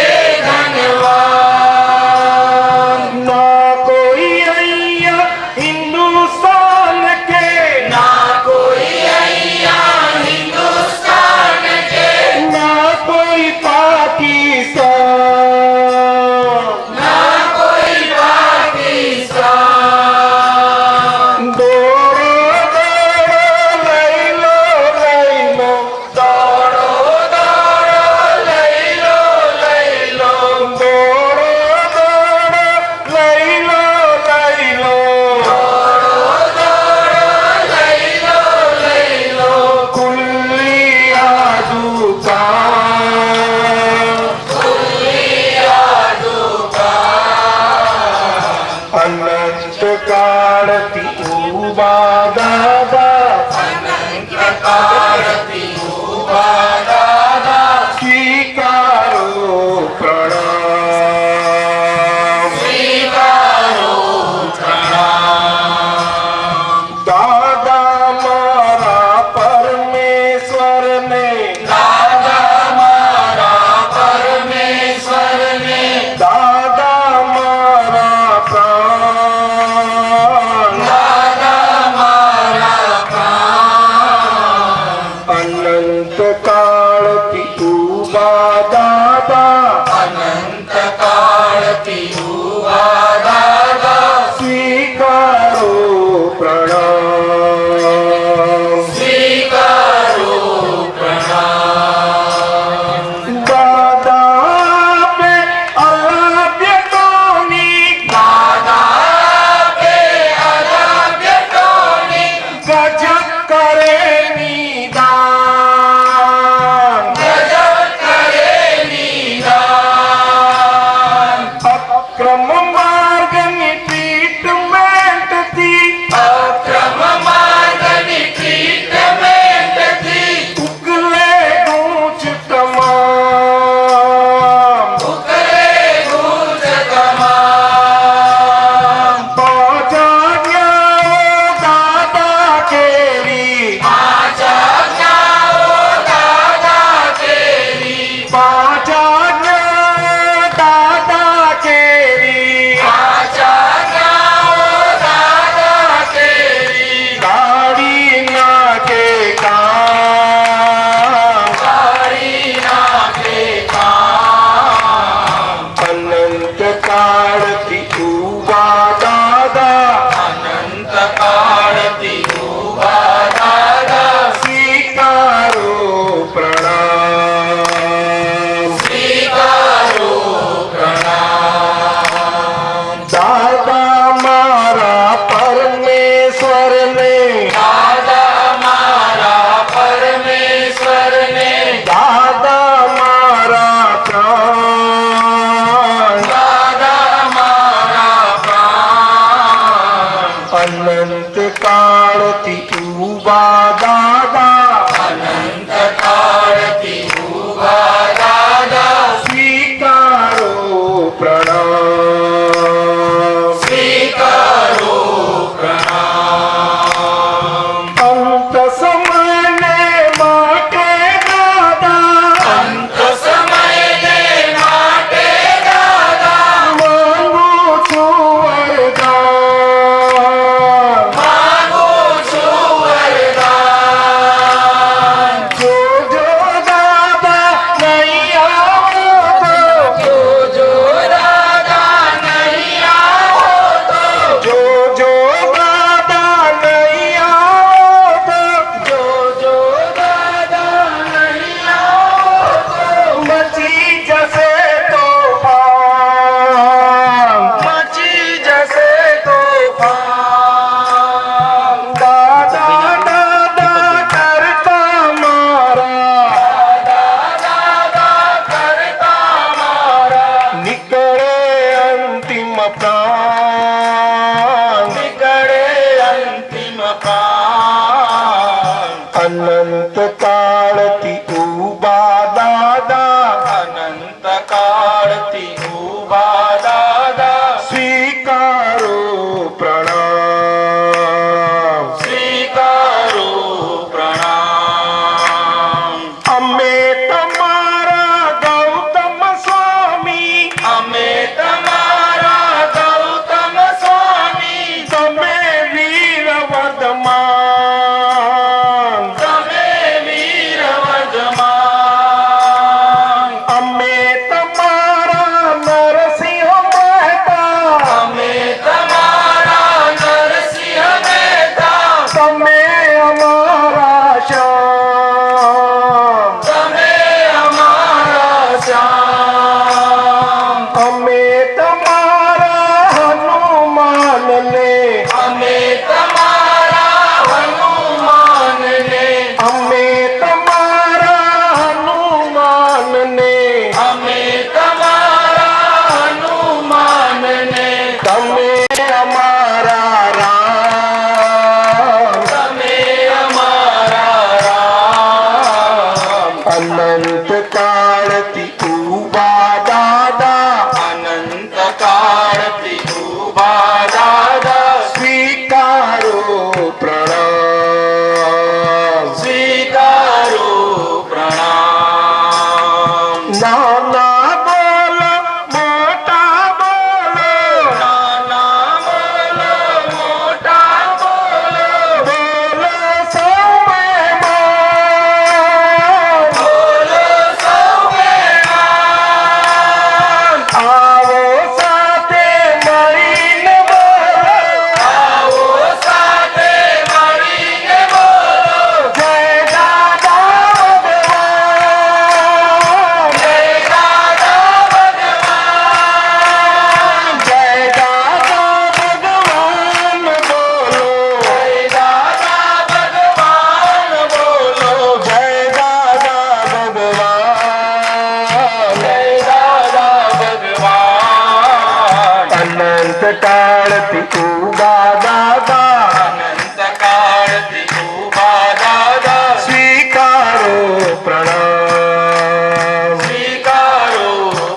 કાળથી ઉભા દાદા, અનંત કાળથી ઉભા દાદા, સ્વીકારો પ્રણામ, સ્વીકારો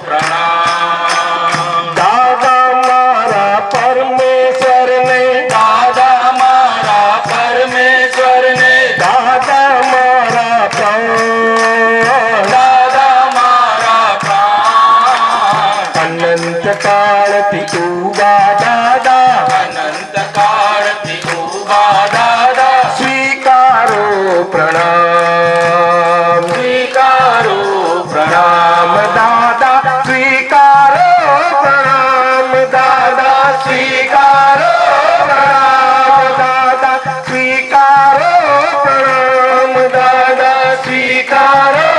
પ્રણામ. દાદા મારા પરમેશ્વરને, દાદા મારા પરમેશ્વરને, દાદા મારા પ્રાણ, દાદા મારા પ્રાણ. અનંત કાળથી ઉભા દાદા, અનંત કાળથી ઉભા દાદા, સ્વીકારો પ્રણામ, સ્વીકારો પ્રણામ દાદા, સ્વીકારો પ્રણામ દાદા, સ્વીકારો પ્રણામ દાદા, સ્વીકારો પ્રણામ દાદા, સ્વીકારો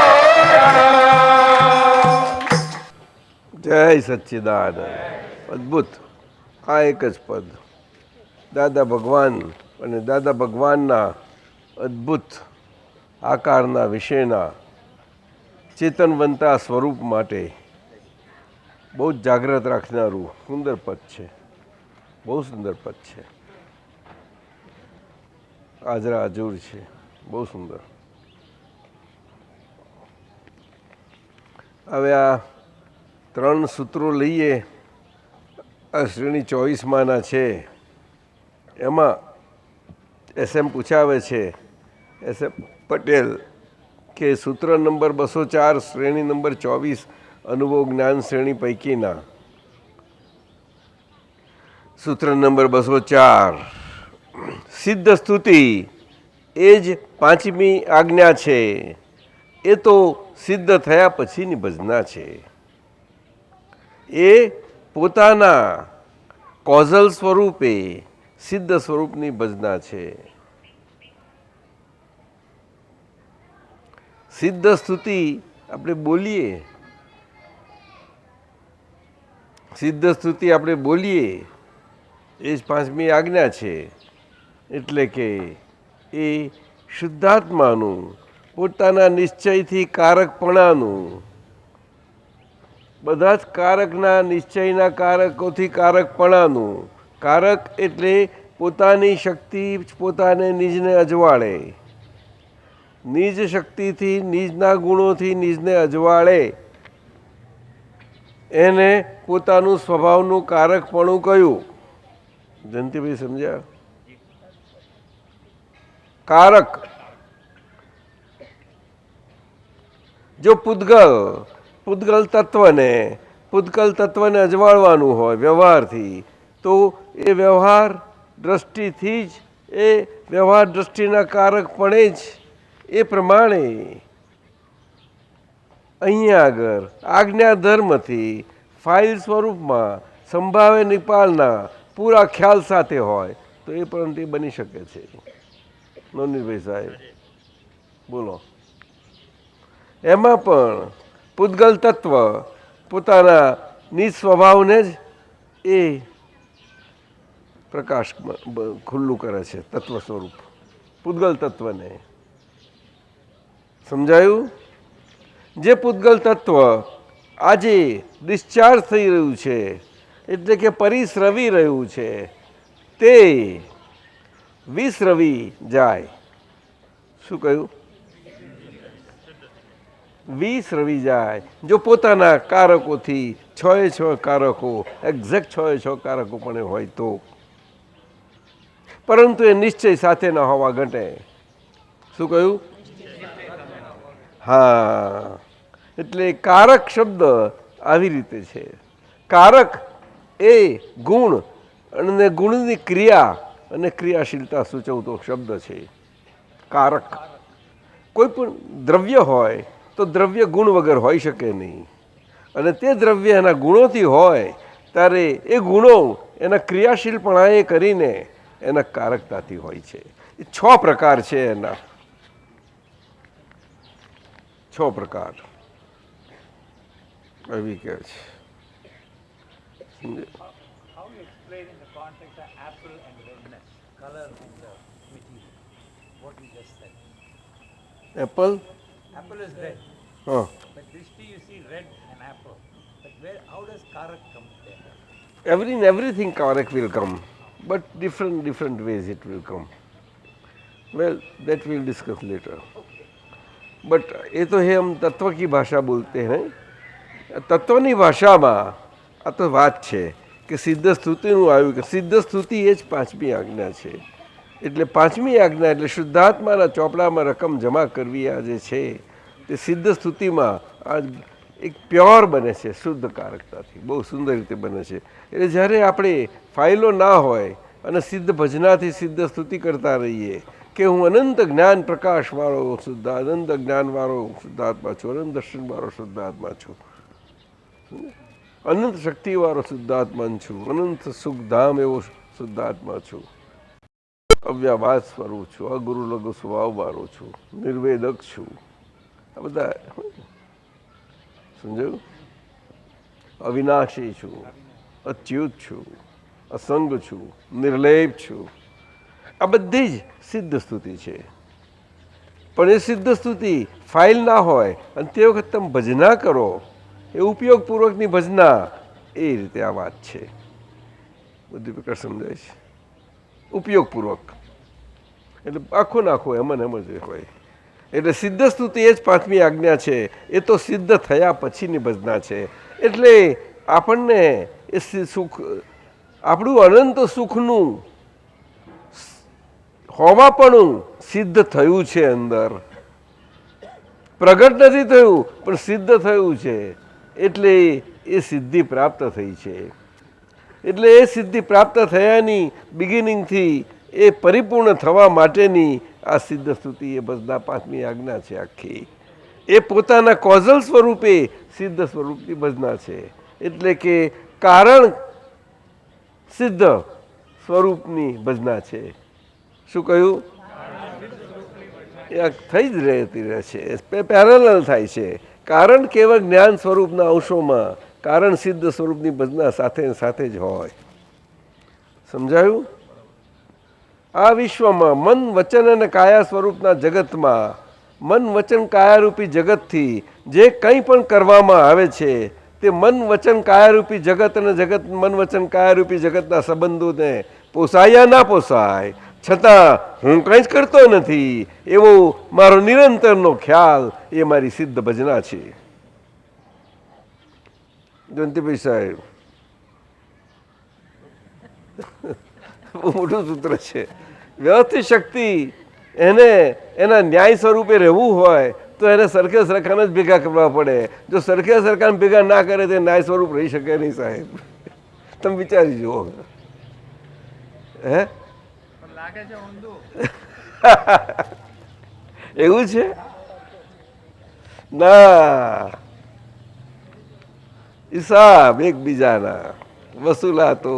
પ્રણામ. જય સચ્ચિદાનંદ. અદ્ભુત. આ એક જ પદ દાદા ભગવાન અને દાદા ભગવાનના અદ્ભુત આકારના વિશેના ચેતનવંતા સ્વરૂપ માટે બહુ જ જાગ્રત રાખનારું સુંદર પદ છે. બહુ સુંદર પદ છે. આજરા અજૂર છે. બહુ સુંદર. હવે આ 3 સૂત્રો લઈએ. આ શ્રેણી 24માના છે. એમાં SM પૂછાવે છે, SM પટેલ, કે સૂત્ર નંબર 204 શ્રેણી નંબર 24 અનુભવ જ્ઞાન શ્રેણી પૈકીના સૂત્ર નંબર 204 સિદ્ધ સ્તુતિ એ જ 5મી આજ્ઞા છે. એ તો સિદ્ધ થયા પછીની ભજના છે. એ પોતાના કોઝલ સ્વરૂપે સિદ્ધ સ્વરૂપની ભજના છે. સિદ્ધ સ્તુતિ આપણે બોલીએ, સિદ્ધ સ્તુતિ આપણે બોલીએ એ જ 5મી આજ્ઞા છે. એટલે કે એ શુદ્ધાત્માનું પોતાના નિશ્ચયથી કારકપણાનું, બધા જ કારકના નિશ્ચયના કારકોથી કારકપણાનું, કારક એટલે પોતાની શક્તિ પોતાને નિજને અજવાળે, નિજ શક્તિથી નિજના ગુણોથી નિજને અજવાળે એને પોતાનું સ્વભાવનું કારકપણું કહ્યું. જયંતિભાઈ સમજ્યા? કારક જો પૂતગલ તત્વને અજવાળવાનું હોય વ્યવહારથી, તો એ વ્યવહાર દ્રષ્ટિથી જ, એ વ્યવહાર દ્રષ્ટિના કારકપણે જ એ પ્રમાણે અહીંયા આગળ આજ્ઞા ધર્મથી ફાઇલ સ્વરૂપમાં સંભાવે નિપાલના પૂરા ખ્યાલ સાથે હોય તો એ પણ તે બની શકે છે. નોનીભાઈ સાહેબ બોલો. એમાં પણ પૂતગલ તત્વ પોતાના નિજ સ્વભાવને જ એ પ્રકાશ ખુલ્લું કરે છે. તત્વ સ્વરૂપ પૂતગલ તત્વને સમજાયું? જે પૂતગલ તત્વ આજે ડિસ્ચાર્જ થઈ રહ્યું છે, એટલે કે પરિસ્રવી રહ્યું છે, તે વિસ્રવી જાય. શું કહ્યું? વિસ્રવી જાય. જો પોતાના કારકોથી 6 કારકો, એક્ઝેક્ટ 6 કારકો પણ હોય તો, પરંતુ એ નિશ્ચય સાથે ન હોવા ઘટે. શું કહ્યું? હા, એટલે કારક શબ્દ આવી રીતે છે. કારક એ ગુણ અને ગુણની ક્રિયા અને ક્રિયાશીલતા સૂચવતો શબ્દ છે. કારક કોઈ પણ દ્રવ્ય હોય તો દ્રવ્ય ગુણ વગર હોઈ શકે નહીં, અને તે દ્રવ્ય એના ગુણોથી હોય ત્યારે એ ગુણો એના ક્રિયાશીલપણાએ કરીને એના કારકતાથી હોય છે. એ 6 પ્રકાર છે એના. 6 પ્રકાર એવી કહે છે. How you explain in the context of apple and redness, color and the material, what you just said? Apple Apple is red, હા but drishti you see red and apple. But how does karak come there? everything correct will come, but different ways it will come. Well, that we'll discuss later. But ये तो है हम तत्व की भाषा बोलते हैं. તત્વની ભાષામાં આ તો વાત છે કે સિદ્ધ સ્તુતિનું આવ્યું કે સિદ્ધ સ્તુતિ એ જ પાંચમી આજ્ઞા છે. એટલે પાંચમી આજ્ઞા એટલે શુદ્ધાત્માના ચોપડામાં રકમ જમા કરવી આ જે છે તે સિદ્ધ સ્તુતિમાં આ એક પ્યોર બને છે શુદ્ધ કારકતાથી, બહુ સુંદર રીતે બને છે. એટલે જ્યારે આપણે ફાઇલો ના હોય અને સિદ્ધ ભજનાથી સિદ્ધ સ્તુતિ કરતા રહીએ કે હું અનંત જ્ઞાન પ્રકાશવાળો શુદ્ધ અનંત જ્ઞાનવાળો શુદ્ધાત્મા છું, અનંત દર્શનવાળો શુદ્ધાત્મા છું, અનંત શક્તિવાળો શુદ્ધાત્મા છું, અનંત સુખધામ એવો શુદ્ધાત્મા છું, અવ્યાભાસ સ્વરૂપ છું, અગુરુ લઘુ સ્વભાવવાળો છું, નિર્વેદક છું. આ બધા સમજાયું? અવિનાશી છું, અચ્યુત છું, અસંગ છું, નિર્લેપ છું. આ બધી જ સિદ્ધ સ્તુતિ છે. પણ એ સિદ્ધ સ્તુતિ ફાઇલ ના હોય અને તે વખત તમે ભજના કરો એ ઉપયોગપૂર્વકની ભજના, એ રીતે આ વાત છે. બધી પ્રકાર સમજાય છે. ઉપયોગપૂર્વક એટલે આખો નાખો એમાં એમ જ હોય. એટલે સિદ્ધ સ્તુતિ એ જ પાંચમી આજ્ઞા છે. એ તો સિદ્ધ થયા પછીની ભજના છે. એટલે આપણને એ સુખ આપણું અનંત સુખનું હોવાપણું સિદ્ધ થયું છે, અંદર પ્રગટ નથી થયું પણ સિદ્ધ થયું છે. એટલે એ સિદ્ધિ પ્રાપ્ત થઈ છે. એટલે એ સિદ્ધિ પ્રાપ્ત થયાની બિગિનિંગથી એ પરિપૂર્ણ થવા માટેની આ સિદ્ધ સ્તુતિ એ બસના પાંચમી આજ્ઞા છે આખી. એ પોતાના કોઝલ સ્વરૂપે સિદ્ધ સ્વરૂપની ભજના છે. એટલે કે કારણ સિદ્ધ સ્વરૂપની ભજના છે. શું કહ્યું? થઈ જ રહેતી રહે છે, પેરેલલ થાય છે. કારણ કેવળ જ્ઞાન સ્વરૂપના અંશોમાં કારણ સિદ્ધ સ્વરૂપની ભજના સાથે સાથે જ હોય. સમજાયું? આ વિશ્વમાં મન વચન અને કાયા સ્વરૂપના જગતમાં મન વચન કાયારૂપી જગતથી જે કંઈ પણ કરવામાં આવે છે તે મન વચન કાયારૂપી જગત અને જગત મન વચન કાયારૂપી જગતના સંબંધોને પોસાયા ના પોસાય, છતાં હું કંઈ જ કરતો નથી એવો મારો નિરંતરનો ખ્યાલ એ મારી સિદ્ધ ભજના છે. જયંતિભાઈ સાહેબ, બહુ મોટું સૂત્ર છે. વ્યવસ્થિત શક્તિ એને એના ન્યાય સ્વરૂપે રહેવું હોય તો એને સરખે સરખાને જ ભેગા કરવા પડે. જો સરખે સરખાને ભેગા ના કરે તો ન્યાય સ્વરૂપ રહી શકે નહીં. સાહેબ, તમે વિચારી જુઓ. હે એવું છે? ના, હિસાબ એકબીજાના વસૂલાતો.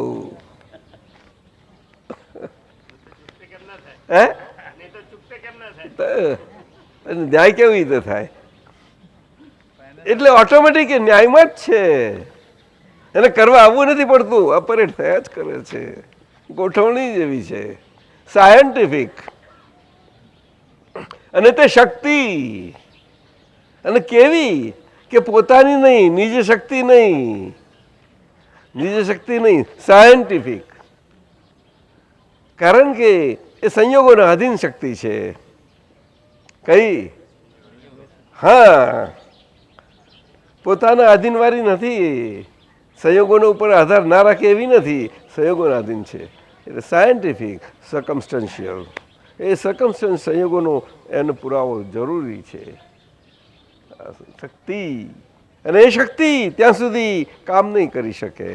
હે ન્યાય કેવી રીતે થાય? એટલે ઓટોમેટિક ન્યાયમાં જ છે. એને કરવા આવવું નથી પડતું, ઓપરેટ થયા જ કરે છે. ગોઠવણી જેવી છે, સાયન્ટિફિક. અને તે શક્તિ અને કેવી કે પોતાની નહીં, નિજ શક્તિ નહીં, નિજ શક્તિ નહીં, સાયન્ટિફિક. કારણ કે એ સંયોગોના આધીન શક્તિ છે. કઈ? હા, પોતાના આધીનવાળી નથી. સંયોગોનો ઉપર આધાર ના રાખે એવી નથી, સંયોગોના આધીન છે. એટલે સાયન્ટિફિક, સર્કમસ્ટન્શિયલ. એ સર્કમસ્ટન્સ સંયોગોનો એનો પુરાવો જરૂરી છે. શક્તિ, અને એ શક્તિ ત્યાં સુધી કામ નહીં કરી શકે.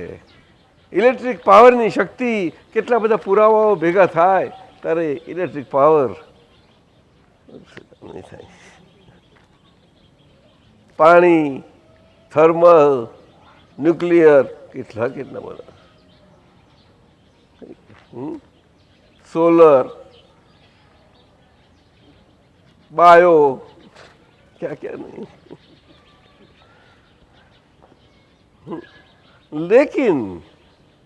ઇલેક્ટ્રિક પાવરની શક્તિ કેટલા બધા પુરાવાઓ ભેગા થાય ત્યારે ઇલેક્ટ્રિક પાવર નહીં થાય. પાણી, થર્મલ, ન્યુક્લિયર, કેટલા બધા, સોલર, બાયો, ક્યાં ક્યાં નહીં. લેકિન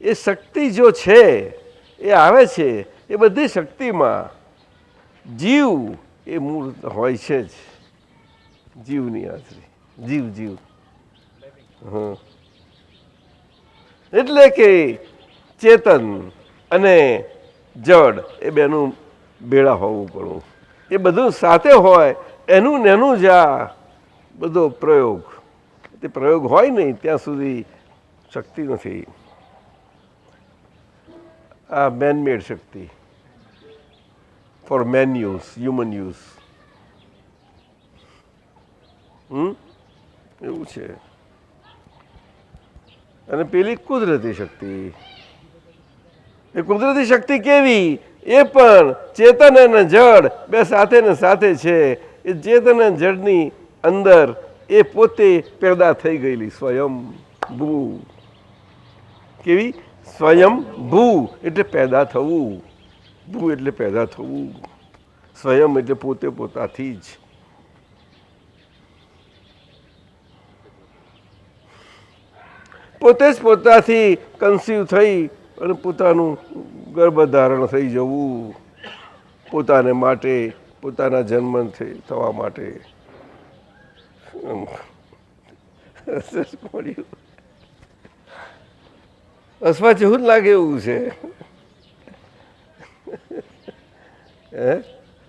એ શક્તિ જો છે એ આવે છે, એ બધી શક્તિમાં જીવ એ મૂળ હોય છે જ. જીવની હાજરી, જીવ. એટલે કે ચેતન અને જડ એ બેનું ભેળા હોવું પડવું, એ બધું સાથે હોય એનું ને એનું જ આ બધો પ્રયોગ. તે પ્રયોગ હોય નહીં ત્યાં સુધી શક્તિ નથી. આ મેનમેડ શક્તિ for man use, human use. એવું છે. અને પેલી કુદરતી શક્તિ, એ કુદરતી શક્તિ કેવી? એ પણ ચેતન અને જડ બે સાથે ને સાથે છે. એ ચેતન અને જડની અંદર એ પોતે પેદા થઈ ગયેલી સ્વયં ભૂ. કેવી? સ્વયં ભૂ એટલે પેદા થવું, ભૂ એટલે પેદા થવું, સ્વયં એટલે પોતે પોતાથી જ. પોતે જ પોતાથી કન્સીવ થઈ અને પોતાનું ગર્ભધારણ થઈ જવું, પોતાને માટે, પોતાના જન્મ થવા માટે. હસવા જેવું જ લાગે એવું છે.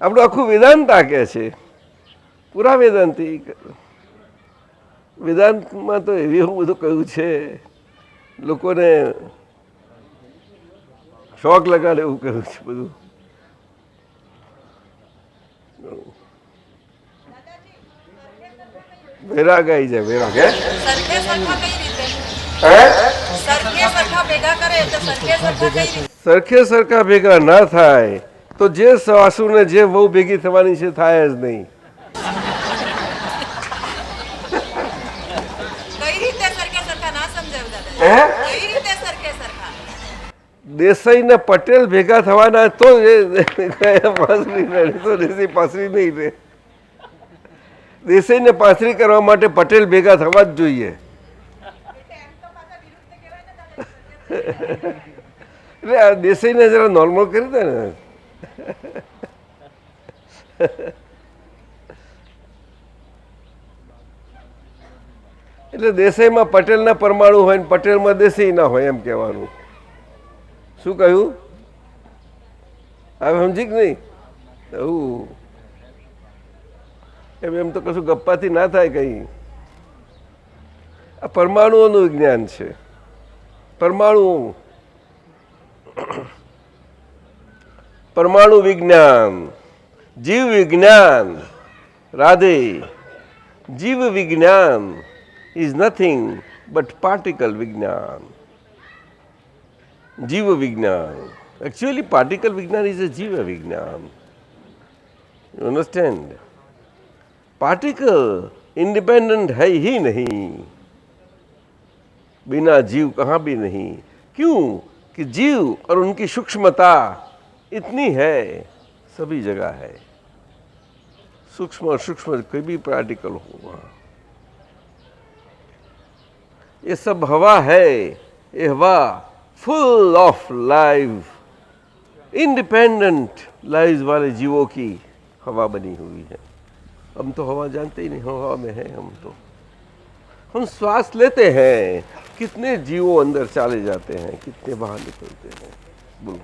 આપણું આખું વેદાંત આ કહે છે, પૂરા વેદાંતી. વેદાંતમાં તો એવું બધું કહ્યું છે, લોકોને શોખ લગાડે એવું કહ્યું છે બધું. વૈરાગ આવી જાય, વૈરાગ. સરખે સરખા ભેગા ના થાય તો જે સાસુ ને જે વહુ ભેગી થવાની છે થાય જ નહીં. દેસાઈ ને પટેલ ભેગા થવાના તો પાસરી નહીં રહે. દેસાઈ ને પાસરી કરવા માટે પટેલ ભેગા થવા જ જોઈએ. એટલે આ દેસાઈ ને જરા નોર્મલ કરી દે ને. એટલે દેસાઈમાં પટેલના પરમાણુ હોય ને પટેલમાં દેસાઈ ના હોય એમ કહેવાનું. શું કહ્યું? હવે સમજી કે નહીં? એમ તો કશું ગપ્પાથી ના થાય કઈ. આ પરમાણુઓનું વિજ્ઞાન છે. પરમાણુ, પરમાણુ વિજ્ઞાન, જીવ વિજ્ઞાન. રાધે. જીવ વિજ્ઞાન is nothing but particle vignan. Jiva vignan. Actually, particle vignan is a jiva vignan. You understand? Particle independent है ही नहीं, बिना जीव कहाँ भी नहीं. क्यों? कि जीव और उनकी सूक्ष्मता इतनी है, सभी जगह है. सूक्ष्म और सूक्ष्म कोई भी पार्टिकल होगा. ये सब हवा है. ये हवा full of life, independent life वाले जीवों की हवा बनी हुई है. हम तो हवा जानते ही नहीं, हवा में है हम तो. हम श्वास लेते हैं, कितने जीवों अंदर चले जाते हैं, कितने बाहर निकलते हैं. बोलो.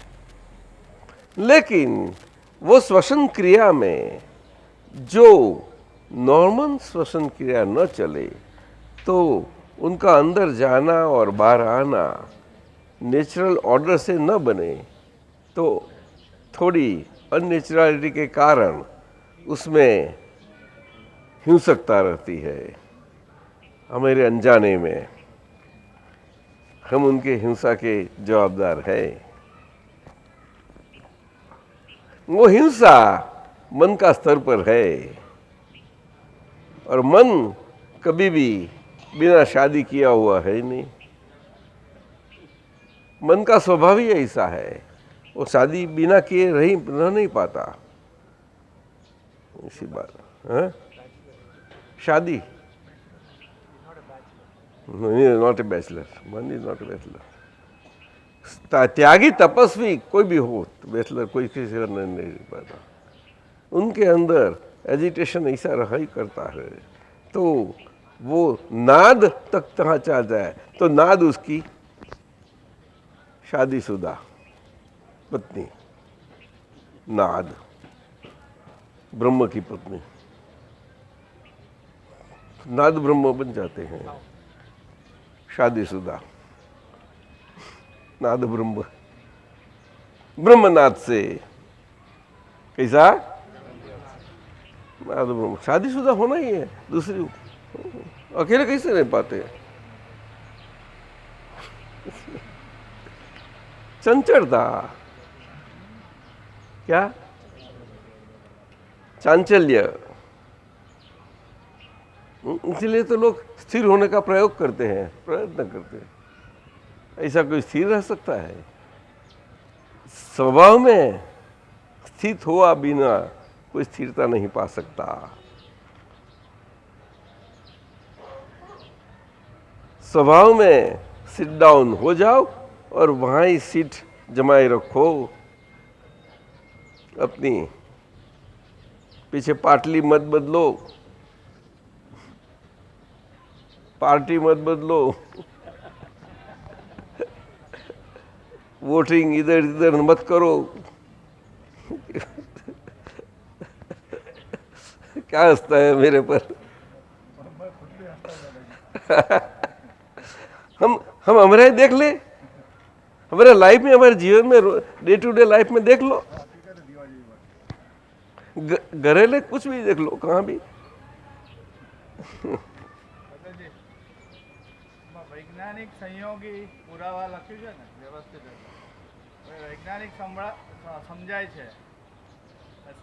लेकिन वो श्वसन क्रिया में जो नॉर्मल श्वसन क्रिया न चले तो उनका अंदर जाना और बाहर आना नेचुरल ऑर्डर से न बने तो थोड़ी अननेचुरलिटी के कारण उसमें हिंसकता रहती है. हमारे अनजाने में हम उनके हिंसा के जवाबदार हैं. वो हिंसा मन का स्तर पर है और मन कभी भी बिना शादी किया हुआ है नहीं. मन का स्वभाव ही ऐसा है, वो शादी बिना किए रह नहीं पाता. इसी बात है. शादी नॉट ए बैचलर, मन इज नॉट ए बैचलर. त्यागी तपस्वी कोई भी हो, बैचलर कोई किसी से नहीं पाता. उनके अंदर एजिटेशन ऐसा रहा ही करता है. तो वो नाद तक कहाँ चला जाए तो नाद उसकी शादीशुदा पत्नी, नाद ब्रह्म की पत्नी, नाद ब्रह्म बन जाते हैं। शादीशुदा नाद ब्रह्म, ब्रह्मनाद से कैसा नाद ब्रह्म। शादीशुदा होना ही है, दूसरी अकेले कैसे रह पाते हैं। चंचलता, क्या चांचल्य, इसलिए तो लोग स्थिर होने का प्रयोग करते हैं, प्रयत्न करते हैं। ऐसा कोई स्थिर रह सकता है? स्वभाव में स्थित हुआ बिना कोई स्थिरता नहीं पा सकता। स्वभाव में सिट डाउन हो जाओ और वहां ही सीट जमाए रखो। अपनी पीछे पाटली मत बदलो, पार्टी मत बदलो, वोटिंग इधर इधर मत करो। क्या हंसता है मेरे पर? हम हमारे देख ले, हमारे लाइफ में, हमारे जीवन में, डे टू डे लाइफ में देख लो, घरेले कुछ भी देख लो, कहाँ भी। વૈજ્ઞાનિક સંયોગી પુરાવા લખ્યું છે ને વ્યવસ્થિત, વૈજ્ઞાનિક સમજાય છે,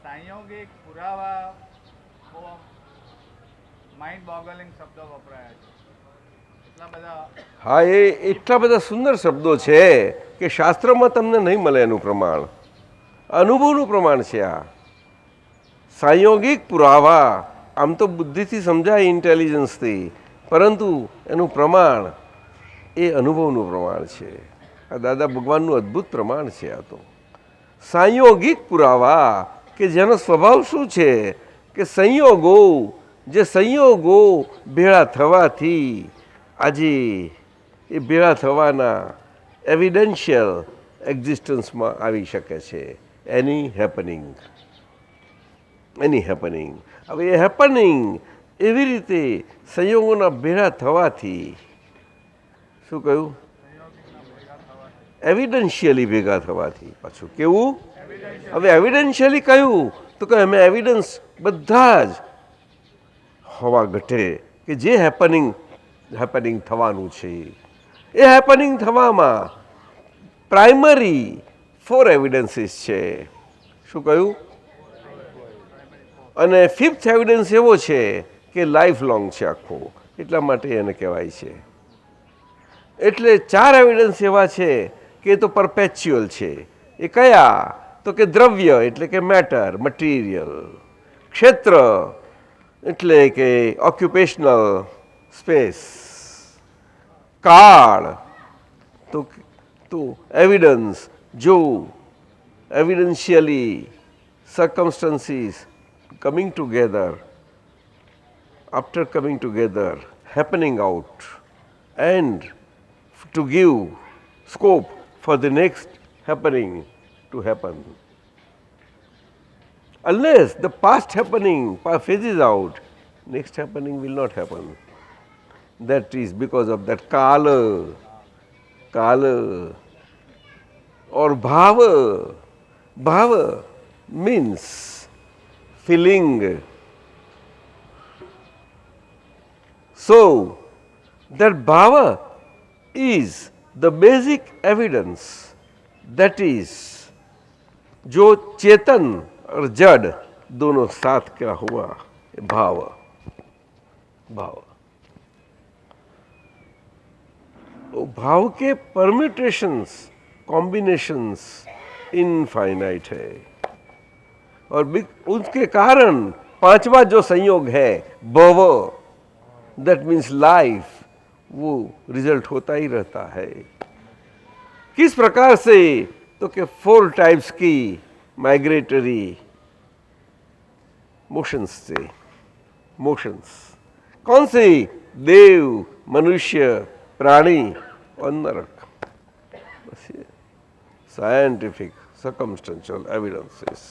સંયોગિક પુરાવા બહુ માઇન્ડ બોગલિંગ શબ્દો વપરાયા છે. હા, એ એટલા બધા સુંદર શબ્દો છે કે શાસ્ત્રમાં તમને નહીં મળે એનું પ્રમાણ. અનુભવનું પ્રમાણ છે આ. સંયોગિક પુરાવા આમ તો બુદ્ધિથી સમજાય, ઇન્ટેલિજન્સથી, પરંતુ એનું પ્રમાણ એ અનુભવનું પ્રમાણ છે. આ દાદા ભગવાનનું અદ્ભુત પ્રમાણ છે આ તો. સંયોગિક પુરાવા કે જેનો સ્વભાવ શું છે કે સંયોગો, જે સંયોગો ભેળા થવાથી આજે એ ભેળા થવાના એવિડેન્શિયલ એક્ઝિસ્ટન્સમાં આવી શકે છે. એની હેપનિંગ, એની હેપનિંગ. હવે એ હેપનિંગ એવી રીતે સંયોગોના ભેળા થવાથી, શું કહ્યું? એવિડન્શિયલી ભેગા થવાથી. પાછું કેવું? હવે એવિડન્શિયલી કહ્યું તો કે અમે એવિડન્સ બધા જ હવા ઘટે કે જે હેપનિંગ થવાનું છે. એ હેપનિંગ થવામાં પ્રાઇમરી 4 એવિડન્સીસ છે. શું કહ્યું? અને 5th એવિડન્સ એવો છે કે લાઈફ લોંગ છે આખો, એટલા માટે એને કહેવાય છે. એટલે 4 એવિડન્સ એવા છે કે એ તો પરપેચ્યુઅલ છે. એ કયા? તો કે દ્રવ્ય એટલે કે મેટર, મટીરિયલ. ક્ષેત્ર એટલે કે ઓક્યુપેશનલ સ્પેસ. કાળ તો એવિડન્સ, જો એવિડન્શિયલી circumstances coming together, after coming together, happening out, and to give scope for the next happening to happen. Unless the past happening phases out, next happening will not happen. That is because of that kala or bhava. Bhava means feeling. So that bhava is the basic evidence, that is जो चेतन और जड़ दोनों साथ क्या हुआ, भाव. भाव भाव के परम्यूटेशंस, कॉम्बिनेशंस इनफाइनाइट है. और उसके कारण 5वां जो संयोग है भव, दैट मीन्स लाइफ, वो रिजल्ट होता ही रहता है. किस प्रकार से? तो कि 4 टाइप्स की माइग्रेटरी मोशंस से. मोशंस कौन से? देव, मनुष्य, प्राणी और नरक. बस ये scientific circumstantial evidences.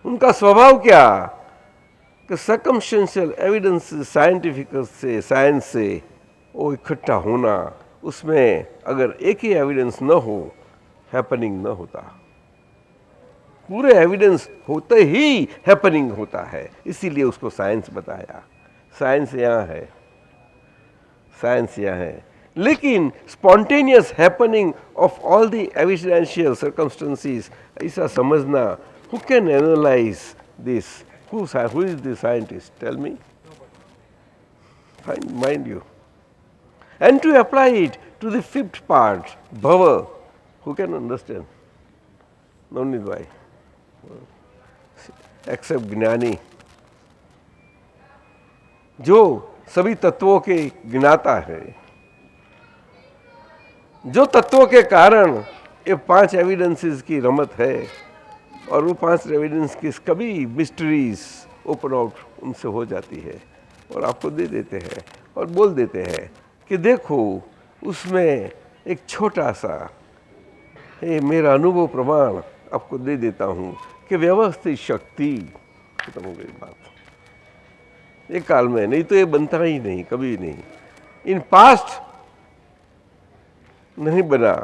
उनका स्वभाव क्या कि सर्कमस्टेंशियल एविडेंस साइंटिफिक से साइंस से वो इकट्ठा होना, उसमें अगर एक ही एविडेंस न हो हैपनिंग न होता, पूरे एविडेंस होते ही हैपनिंग होता है, इसीलिए उसको साइंस बताया। साइंस यहाँ है, साइंस यहाँ है। लेकिन spontaneous happening of all the evidential circumstances, ऐसा समझना, who can analyze this? Who is the scientist? Tell me. Mind you. And to apply it to the fifth part, bhava, who can understand? No need why. Except ज्ञानी, जो सभी तत्वों के ज्ञाता है, जो तत्वों के कारण ये 5 एविडेंसेस की रमत है, और वो 5 एविडेंस की कभी मिस्ट्रीज ओपन आउट उनसे हो जाती है और आपको दे देते हैं और बोल देते हैं कि देखो उसमें एक छोटा सा मेरा अनुभव प्रमाण आपको दे देता हूँ कि व्यवस्थित शक्ति, खत्म हो गई बात। एक काल में, नहीं तो ये बनता ही नहीं, कभी नहीं। इन पास्ट नहीं बना,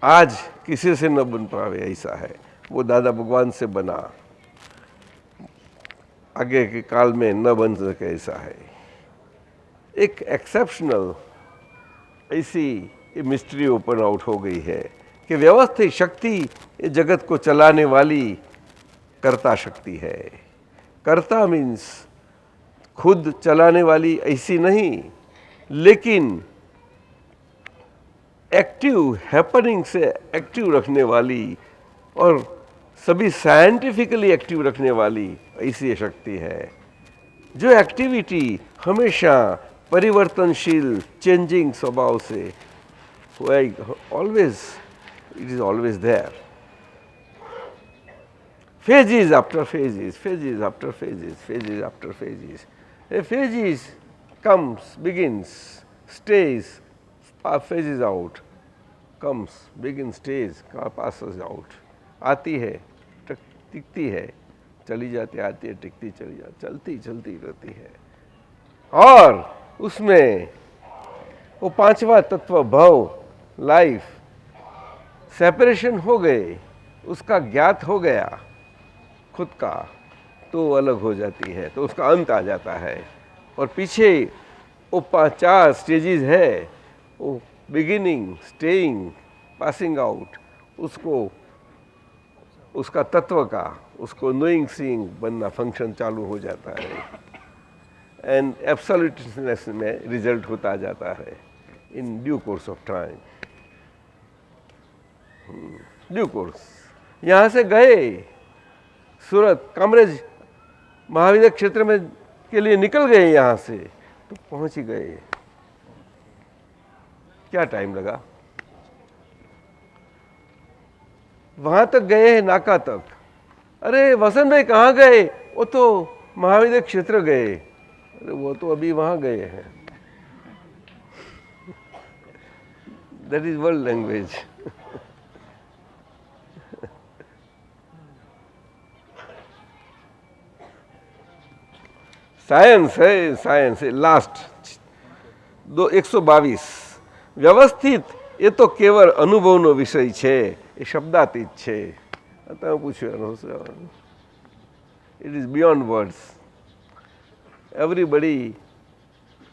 आज किसी से न बन पावे ऐसा है, वो दादा भगवान से बना, आगे के काल में न बन सके ऐसा है। एक एक्सेप्शनल ऐसी मिस्ट्री ओपन आउट हो गई है कि व्यवस्थित शक्ति ये जगत को चलाने वाली कर्ता शक्ति है। कर्ता मीन्स खुद चलाने वाली ऐसी नहीं, लेकिन एक्टिव हैपनिंग से एक्टिव रखने वाली और सभी साइंटिफिकली एक्टिव रखने वाली ऐसी शक्ति है। जो एक्टिविटी हमेशा परिवर्तनशील चेंजिंग स्वभाव से always, it is always there. phases after phases, phases after phases, phases after phases. A phases comes, begins, stays, phases out, comes, begins, stays, passes out. आती है, टिकती है, चली जाती, आती है, टिकती, चली जाती, चलती चलती रहती है। और उसमें वो 5वां तत्व भव, लाइफ, सेपरेशन हो गए, उसका ज्ञात हो गया खुद का, तो अलग हो जाती है, तो उसका अंत आ जाता है। और पीछे वो 4 स्टेजेस है, वो बिगिनिंग, स्टेइंग, पासिंग आउट, उसको उसका तत्व का, उसको नोइंग सीइंग बनना, फंक्शन चालू हो जाता है एंड एब्सोल्यूटनेस में रिजल्ट होता जाता है in due course of time. Due course यहाँ से गए सूरत कामरेज महाविद्या क्षेत्र में के लिए निकल गए, यहाँ से तो पहुंच ही गए। क्या टाइम लगा, वहां तक गए हैं, नाका तक। अरे वसंत भाई कहाँ गए, वो तो महाविद्या क्षेत्र गए। अरे वो तो अभी वहां गए हैं। That is world language. Science है, साइंस है। लास्ट 122 व्यवस्थित એ તો કેવળ અનુભવનો વિષય છે, એ શબ્દાતીત છે। તમે પૂછ્યું, it is beyond words. Everybody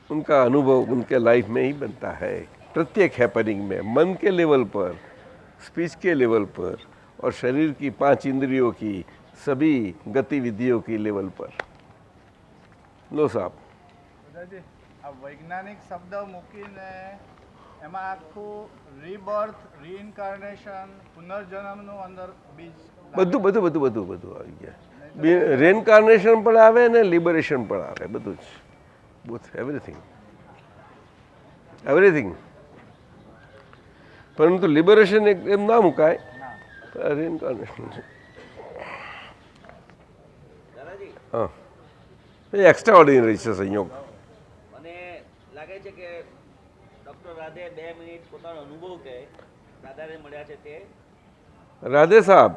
उनका अनुभव उनके लाइफ में ही बनता है, प्रत्येक हैपनिंग में, मन के लेवल पर, स्पीच के लेवल पर और शरीर की 5 इंद्रियों की सभी गतिविधियों की लेवल पर। लो साहब, આ વૈજ્ઞાનિક શબ્દ મૂકીને એમાં આખું રીબર્થ, રીઇન્કાર્નેશન, પુનર્જન્મનું અંદર બીજ બધું બધું બધું બધું બધું આવી ગયા। રેઇન્કાર્નેશન પણ આવે ને લિબરેશન પણ આવે, બધું જ, બોથ, એવરીથિંગ એવરીથિંગ। પરંતુ લિબરેશન એમ ના મુકાય, રેઇન્કાર્નેશન છે। હા, એ એક્સ્ટ્રા ઓર્ડિનરી છે સંયોગ। મને લાગે છે કે ડોક્ટર રાધે 2 મિનિટ પોતાનો અનુભવ કહે દાદાને મળ્યા છે તે राधे साहब,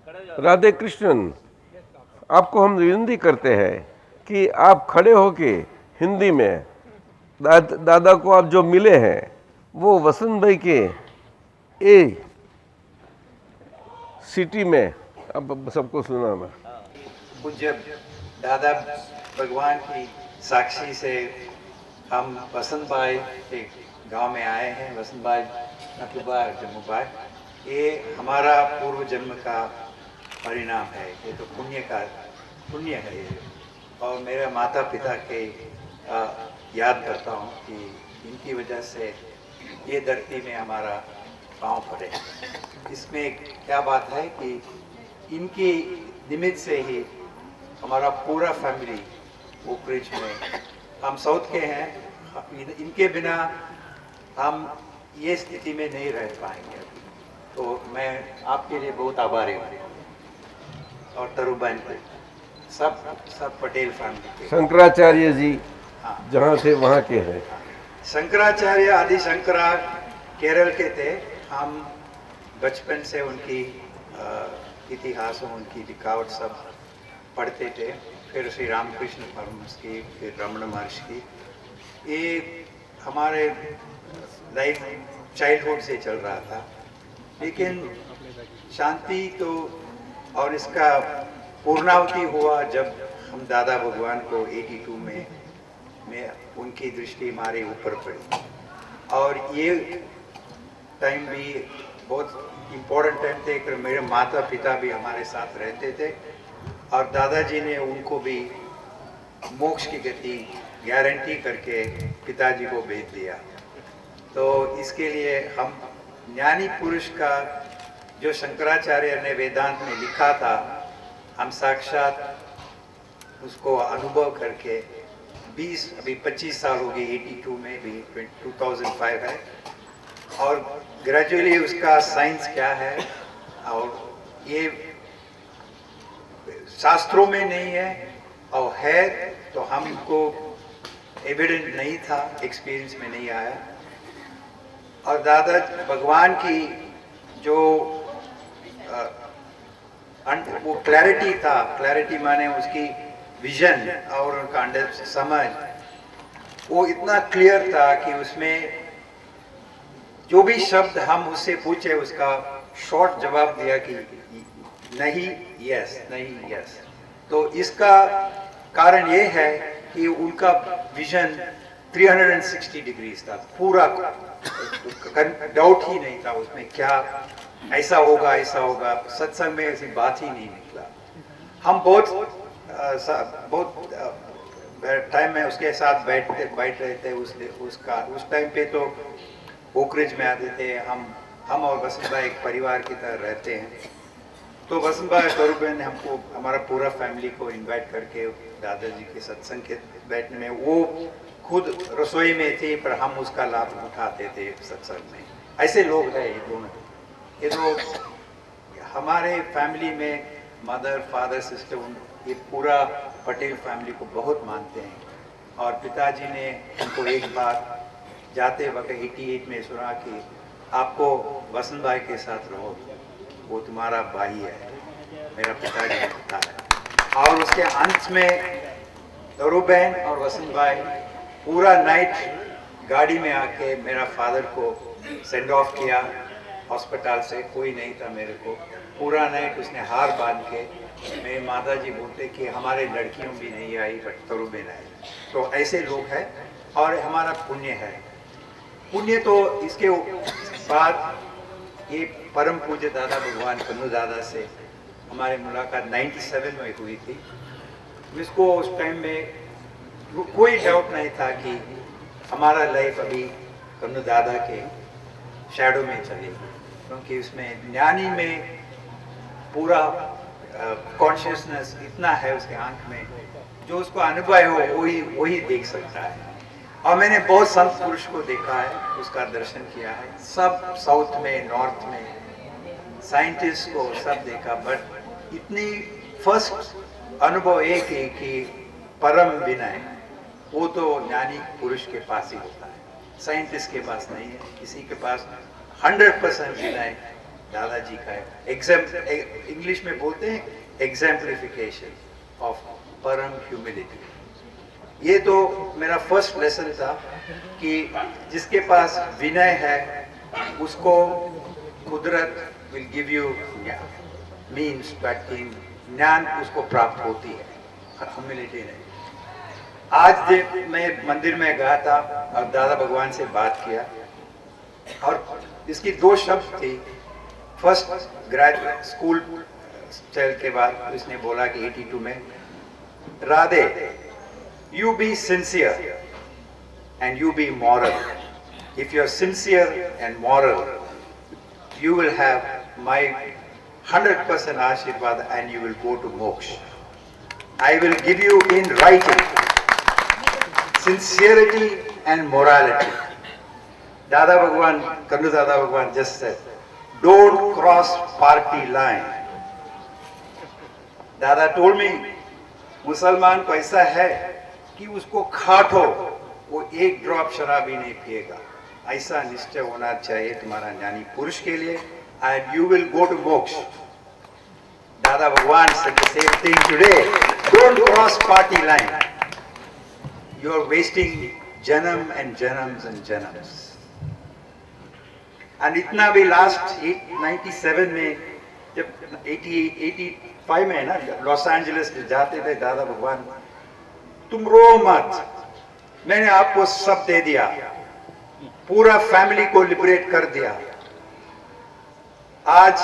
ખડે राधे कृष्णन, आपको हम विनती करते हैं कि आप खड़े होके हिंदी में दादा को आप जो मिले हैं वो वसंत भाई के ए सिटी में अब सबको सुनाना। पूज्य दादा भगवान की साक्षी से हम वसंत भाई के गांव में आए हैं। वसंत भाई नथुबा जम्मू भाई, ये हमारा पूर्व जन्म का परिणाम है, ये तो पुण्य है ये। और मेरे माता पिता के याद करता हूँ कि इनकी वजह से ये धरती में हमारा पाँव पड़े। इसमें क्या बात है कि इनकी निमित्त से ही हमारा पूरा फैमिली ओकरिज में, हम साउथ के हैं, इनके बिना हम ये स्थिति में नहीं रह पाएंगे। तो मैं आपके लिए बहुत आभारी हूँ और तरुबन के सब पटेल फैमिली के। शंकराचार्य जी जहाँ थे वहाँ के हैं। शंकराचार्य आदि शंकरा केरल के थे। हम बचपन से उनकी इतिहासों, उनकी लिखावट सब पढ़ते थे। फिर श्री रामकृष्ण परमहंस की, फिर रमण महर्षि की। ये हमारे लाइफ चाइल्डहुड से चल रहा था, लेकिन शांति तो और इसका पूर्णावती हुआ जब हम दादा भगवान को 82 में उनकी दृष्टि हमारे ऊपर पड़ी। और ये टाइम भी बहुत इम्पोर्टेंट टाइम थे कि मेरे माता पिता भी हमारे साथ रहते थे और दादाजी ने उनको भी मोक्ष की गति गारंटी करके पिताजी को भेज दिया। तो इसके लिए हम ज्ञानी पुरुष का जो शंकराचार्य ने वेदांत में लिखा था, हम साक्षात उसको अनुभव करके 25 साल हो गए, 82 में भी 2005 है। और ग्रेजुअली उसका साइंस क्या है और ये शास्त्रों में नहीं है और है तो हमको एविडेंट नहीं था, एक्सपीरियंस में नहीं आया। और दादा भगवान की जो वो क्लैरिटी था, क्लैरिटी माने उसकी विजन और उनका समझ, वो इतना क्लियर था कि उसमें जो भी शब्द हम उससे पूछे उसका शॉर्ट जवाब दिया कि नहीं यस, नहीं यस। तो इसका कारण ये है कि उनका विजन 360 डिग्रीज था, पूरा डाउट ही नहीं था उसमें, क्या ऐसा होगा ऐसा होगा। सत्संग में ऐसी बात ही नहीं निकला। हम बहुत टाइम में उसके साथ बैठ रहे थे। उस टाइम पे तो ओकरिज में आते थे हम और वसंत भाई एक परिवार की तरह रहते हैं। तो वसंत भाई तरुबेन ने हमको, हमारा पूरा फैमिली को इनवाइट करके दादाजी के सत्संग के बैठने में, वो खुद रसोई में थे पर हम उसका लाभ उठाते थे सत्संग में। ऐसे लोग हैं ये दोनों। ये तो हमारे फैमिली में मदर फादर सिस्टर, ये पूरा पटेल फैमिली को बहुत मानते हैं। और पिताजी ने उनको एक बार जाते वक्त 88 में सुना कि आपको वसंत भाई के साथ रहो, वो तुम्हारा भाई है, मेरा पिताजी कहता है। और उसके अंत में तरुबेन और वसंत भाई पूरा नाइट गाड़ी में आके मेरा फादर को सेंड ऑफ किया हॉस्पिटल से। कोई नहीं था मेरे को, पूरा नाइट उसने हार बांध के। मेरी माता जी बोलते कि हमारे लड़कियों भी नहीं आई बट तरुबेन आई। तो ऐसे लोग हैं और हमारा पुण्य है। पुण्य तो इसके बाद ये परम पूज्य दादा भगवान कन्नू दादा से हमारी मुलाकात 97 में हुई थी। जिसको उस टाइम में कोई डाउट नहीं था कि हमारा लाइफ अभी कन्नू दादा के शैडो में चलेगी, क्योंकि उसमें ज्ञानी में पूरा कॉन्शियसनेस इतना है उसके आंख में, जो उसको अनुभव हो वही देख सकता है। और मैंने बहुत संत पुरुष को देखा है, उसका दर्शन किया है, सब साउथ में नॉर्थ में साइंटिस्ट को सब देखा, बट इतनी फर्स्ट अनुभव एक ही कि परम विनय, वो तो ज्ञानी पुरुष के पास ही होता है, साइंटिस्ट के पास नहीं है। किसी के पास 100% विनय दादाजी का है। इंग्लिश में बोलते हैं एग्जाम्पलिफिकेशन ऑफ परम ह्यूमिलिटी। ये तो मेरा फर्स्ट लेसन था कि जिसके पास विनय है उसको कुदरत विल गिव यू मीन्स ज्ञान उसको प्राप्त होती है, ह्यूमिलिटी नहीं। आज मैं मंदिर में गया था और दादा भगवान से बात किया और इसकी 2 शब्द थी। फर्स्ट ग्रेजुएट स्कूल चल के बाद इसने बोला कि 82 में, Radhe you be sincere and you be moral. If you are sincere and moral you will have my 100% आशीर्वाद and you will go to moksha. I will give you in writing sincerity and morality. Dada Bhagwan, Kandu Dada Bhagwan just said, don't cross party line. Dada told me, मुसलमान को ऐसा है कि उसको खाटो वो एक drop शराब भी नहीं पिएगा। ऐसा निश्चय होना चाहिए तुम्हारा ज्ञानी पुरुष के लिए, and you will go to moksha. Dada Bhagwan said the same thing today. Don't cross party line. You are wasting janam and janams and janams. And इतना भी लास्ट 97 में जब 85 में ना लॉस एंजलिस जाते थे दादा भगवान, तुम रो मत, मैंने आपको सब दे दिया, पूरा फैमिली को लिबरेट कर दिया। आज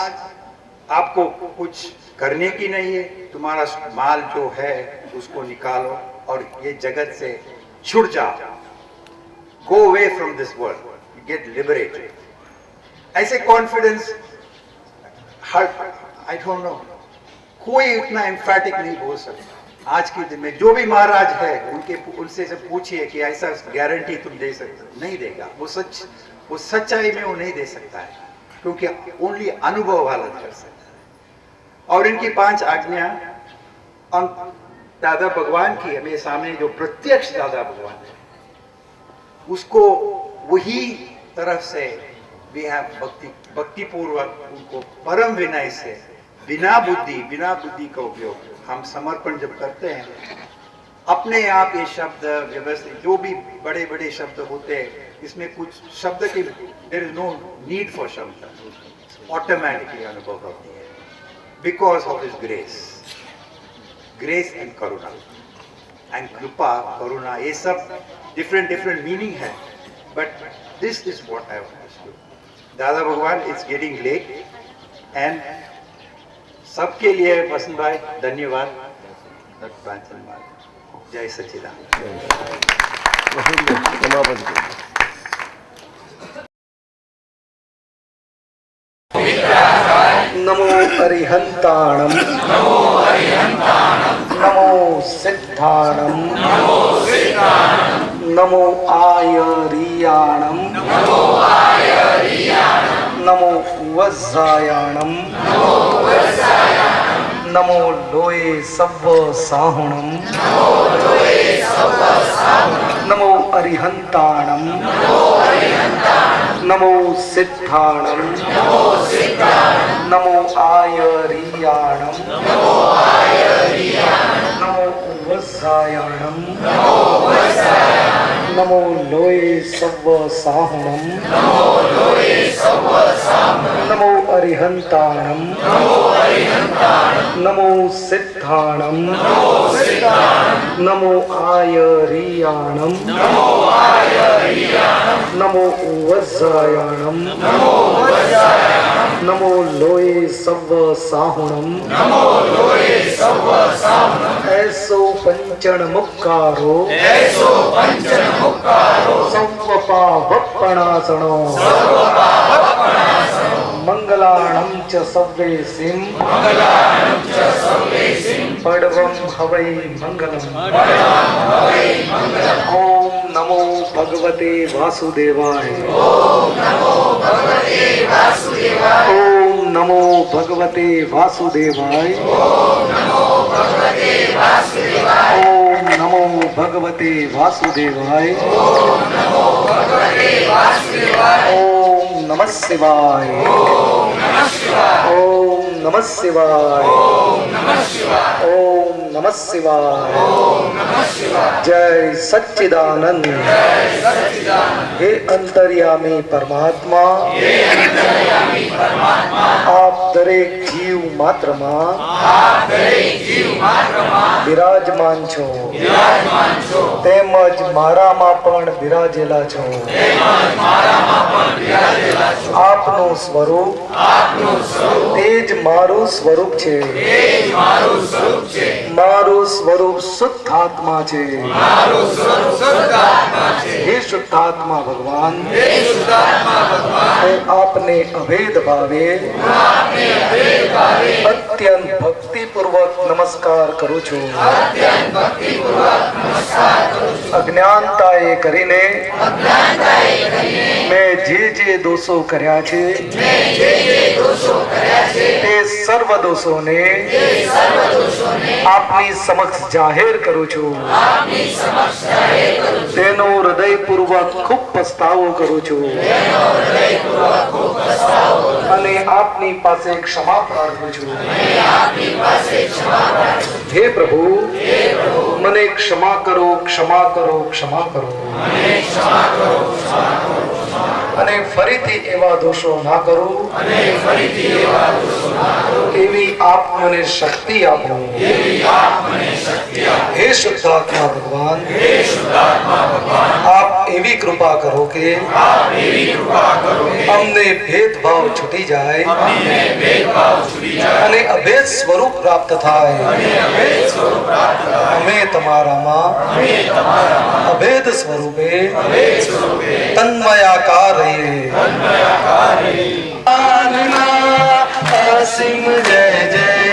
आपको कुछ करने की नहीं है, तुम्हारा माल जो है उसको निकालो और ये जगत से छुट जाओ। Go away from this world, get liberated. ऐसे कॉन्फिडेंस आई डोंट नो कोई इतना एम्फैटिक नहीं बोल सकता। आज के दिन में जो भी महाराज है उनसे से पूछिए कि ऐसा गारंटी तुम दे सकते, नहीं देगा। वो सच्चाई में वो नहीं दे सकता है, क्योंकि ओनली अनुभव वाला कर सकता है। और इनकी 5 आज्ञा और दादा भगवान की हमें सामने जो प्रत्यक्ष दादा भगवान है उसको वही तरफ से वी हैव भक्ति पूर्वक उनको परम विनय से बिना बुद्धि का उपयोग हम समर्पण जब करते हैं, अपने आप ये शब्द व्यवस्थित जो भी बड़े बड़े शब्द होते हैं इसमें कुछ शब्द की there is no need for शब्द, ऑटोमेटिकली अनुभव होती है because of his grace and करुणा एंड कृपा करुणा, ये सब डिफरेंट मीनिंग है, but this is what I understood. Dada Bhagwan is getting late and सबके लिए वसंत भाई धन्यवाद। जय सच्चिदानंद। नमो अरिहंताणम, नमो सिद्धाणम, नमो आयरियाणम, नमो वज्रायाणम, नमो लोये सव्व साहुणम, नमो अरिहंताणम, नमो सिद्धाणम, नमो आयरियाणम, नमो वज्रायाणम, नमो लोये सव्व साहुणम, नमो अरिहंताणम, नमो सिद्धाणम, नमो आयरियाणम, नमो वज्रायाणम, नमो लोये सव्व साहुणम, ऐसो पंचण मुक्कारो, सव्व पावपणासनो, मंगलाणं च सव्वेसिं, पडवं हवै मंगलम्। ओम नमो भगवते वासुदेवाय, ओम नमो भगवते वासुदेवाय, ओम नमो भगवते वासुदेवाय, ओम नमो ओम नमो भगवते वासुदेवाय। ओम नमः शिवाय। ओम नमः शिवाय। ओम नमः शिवाय। जय सच्चिदानंद। हे अंतर्यामी परमात्मा, आप दरेक जीव मात्र विराजमान छो, તેમજ મારામાં પણ બિરાજેલા છો। આપનું સ્વરૂપ તે જ મારું સ્વરૂપ છે। મારું સ્વરૂપ શુદ્ધ આત્મા છે। હે શુદ્ધ આત્મા ભગવાન, હું આપને અભેદ ભાવે અત્યંત ભક્તિપૂર્વક નમસ્કાર કરું છું। અજ્ઞાનતાએ કરીને મેં જે દોષો કર્યા છે તે સર્વ દોષોને આપની સમક્ષ જાહેર કરું છું। તેનો હૃદયપૂર્વક ખૂબ પસ્તાવો કરું છું અને આપની પાસે ક્ષમા પ્રાર્થું છું। હે પ્રભુ, મને ક્ષમા કરો, ક્ષમા કરો, ક્ષમા કરો અને ફરીથી એવા દોષો ના કરું એવી આપ મને શક્તિ આપો। હે શુદ્ધાત્મા ભગવાન, આપ એવી કૃપા કરો કે અમને ભેદભાવ છૂટી જાય અને અભેદ સ્વરૂપ પ્રાપ્ત થાય। અમે તમારામાં અભેદ સ્વરૂપે તન્મયાકાર રહીએ। અસીમ જય જય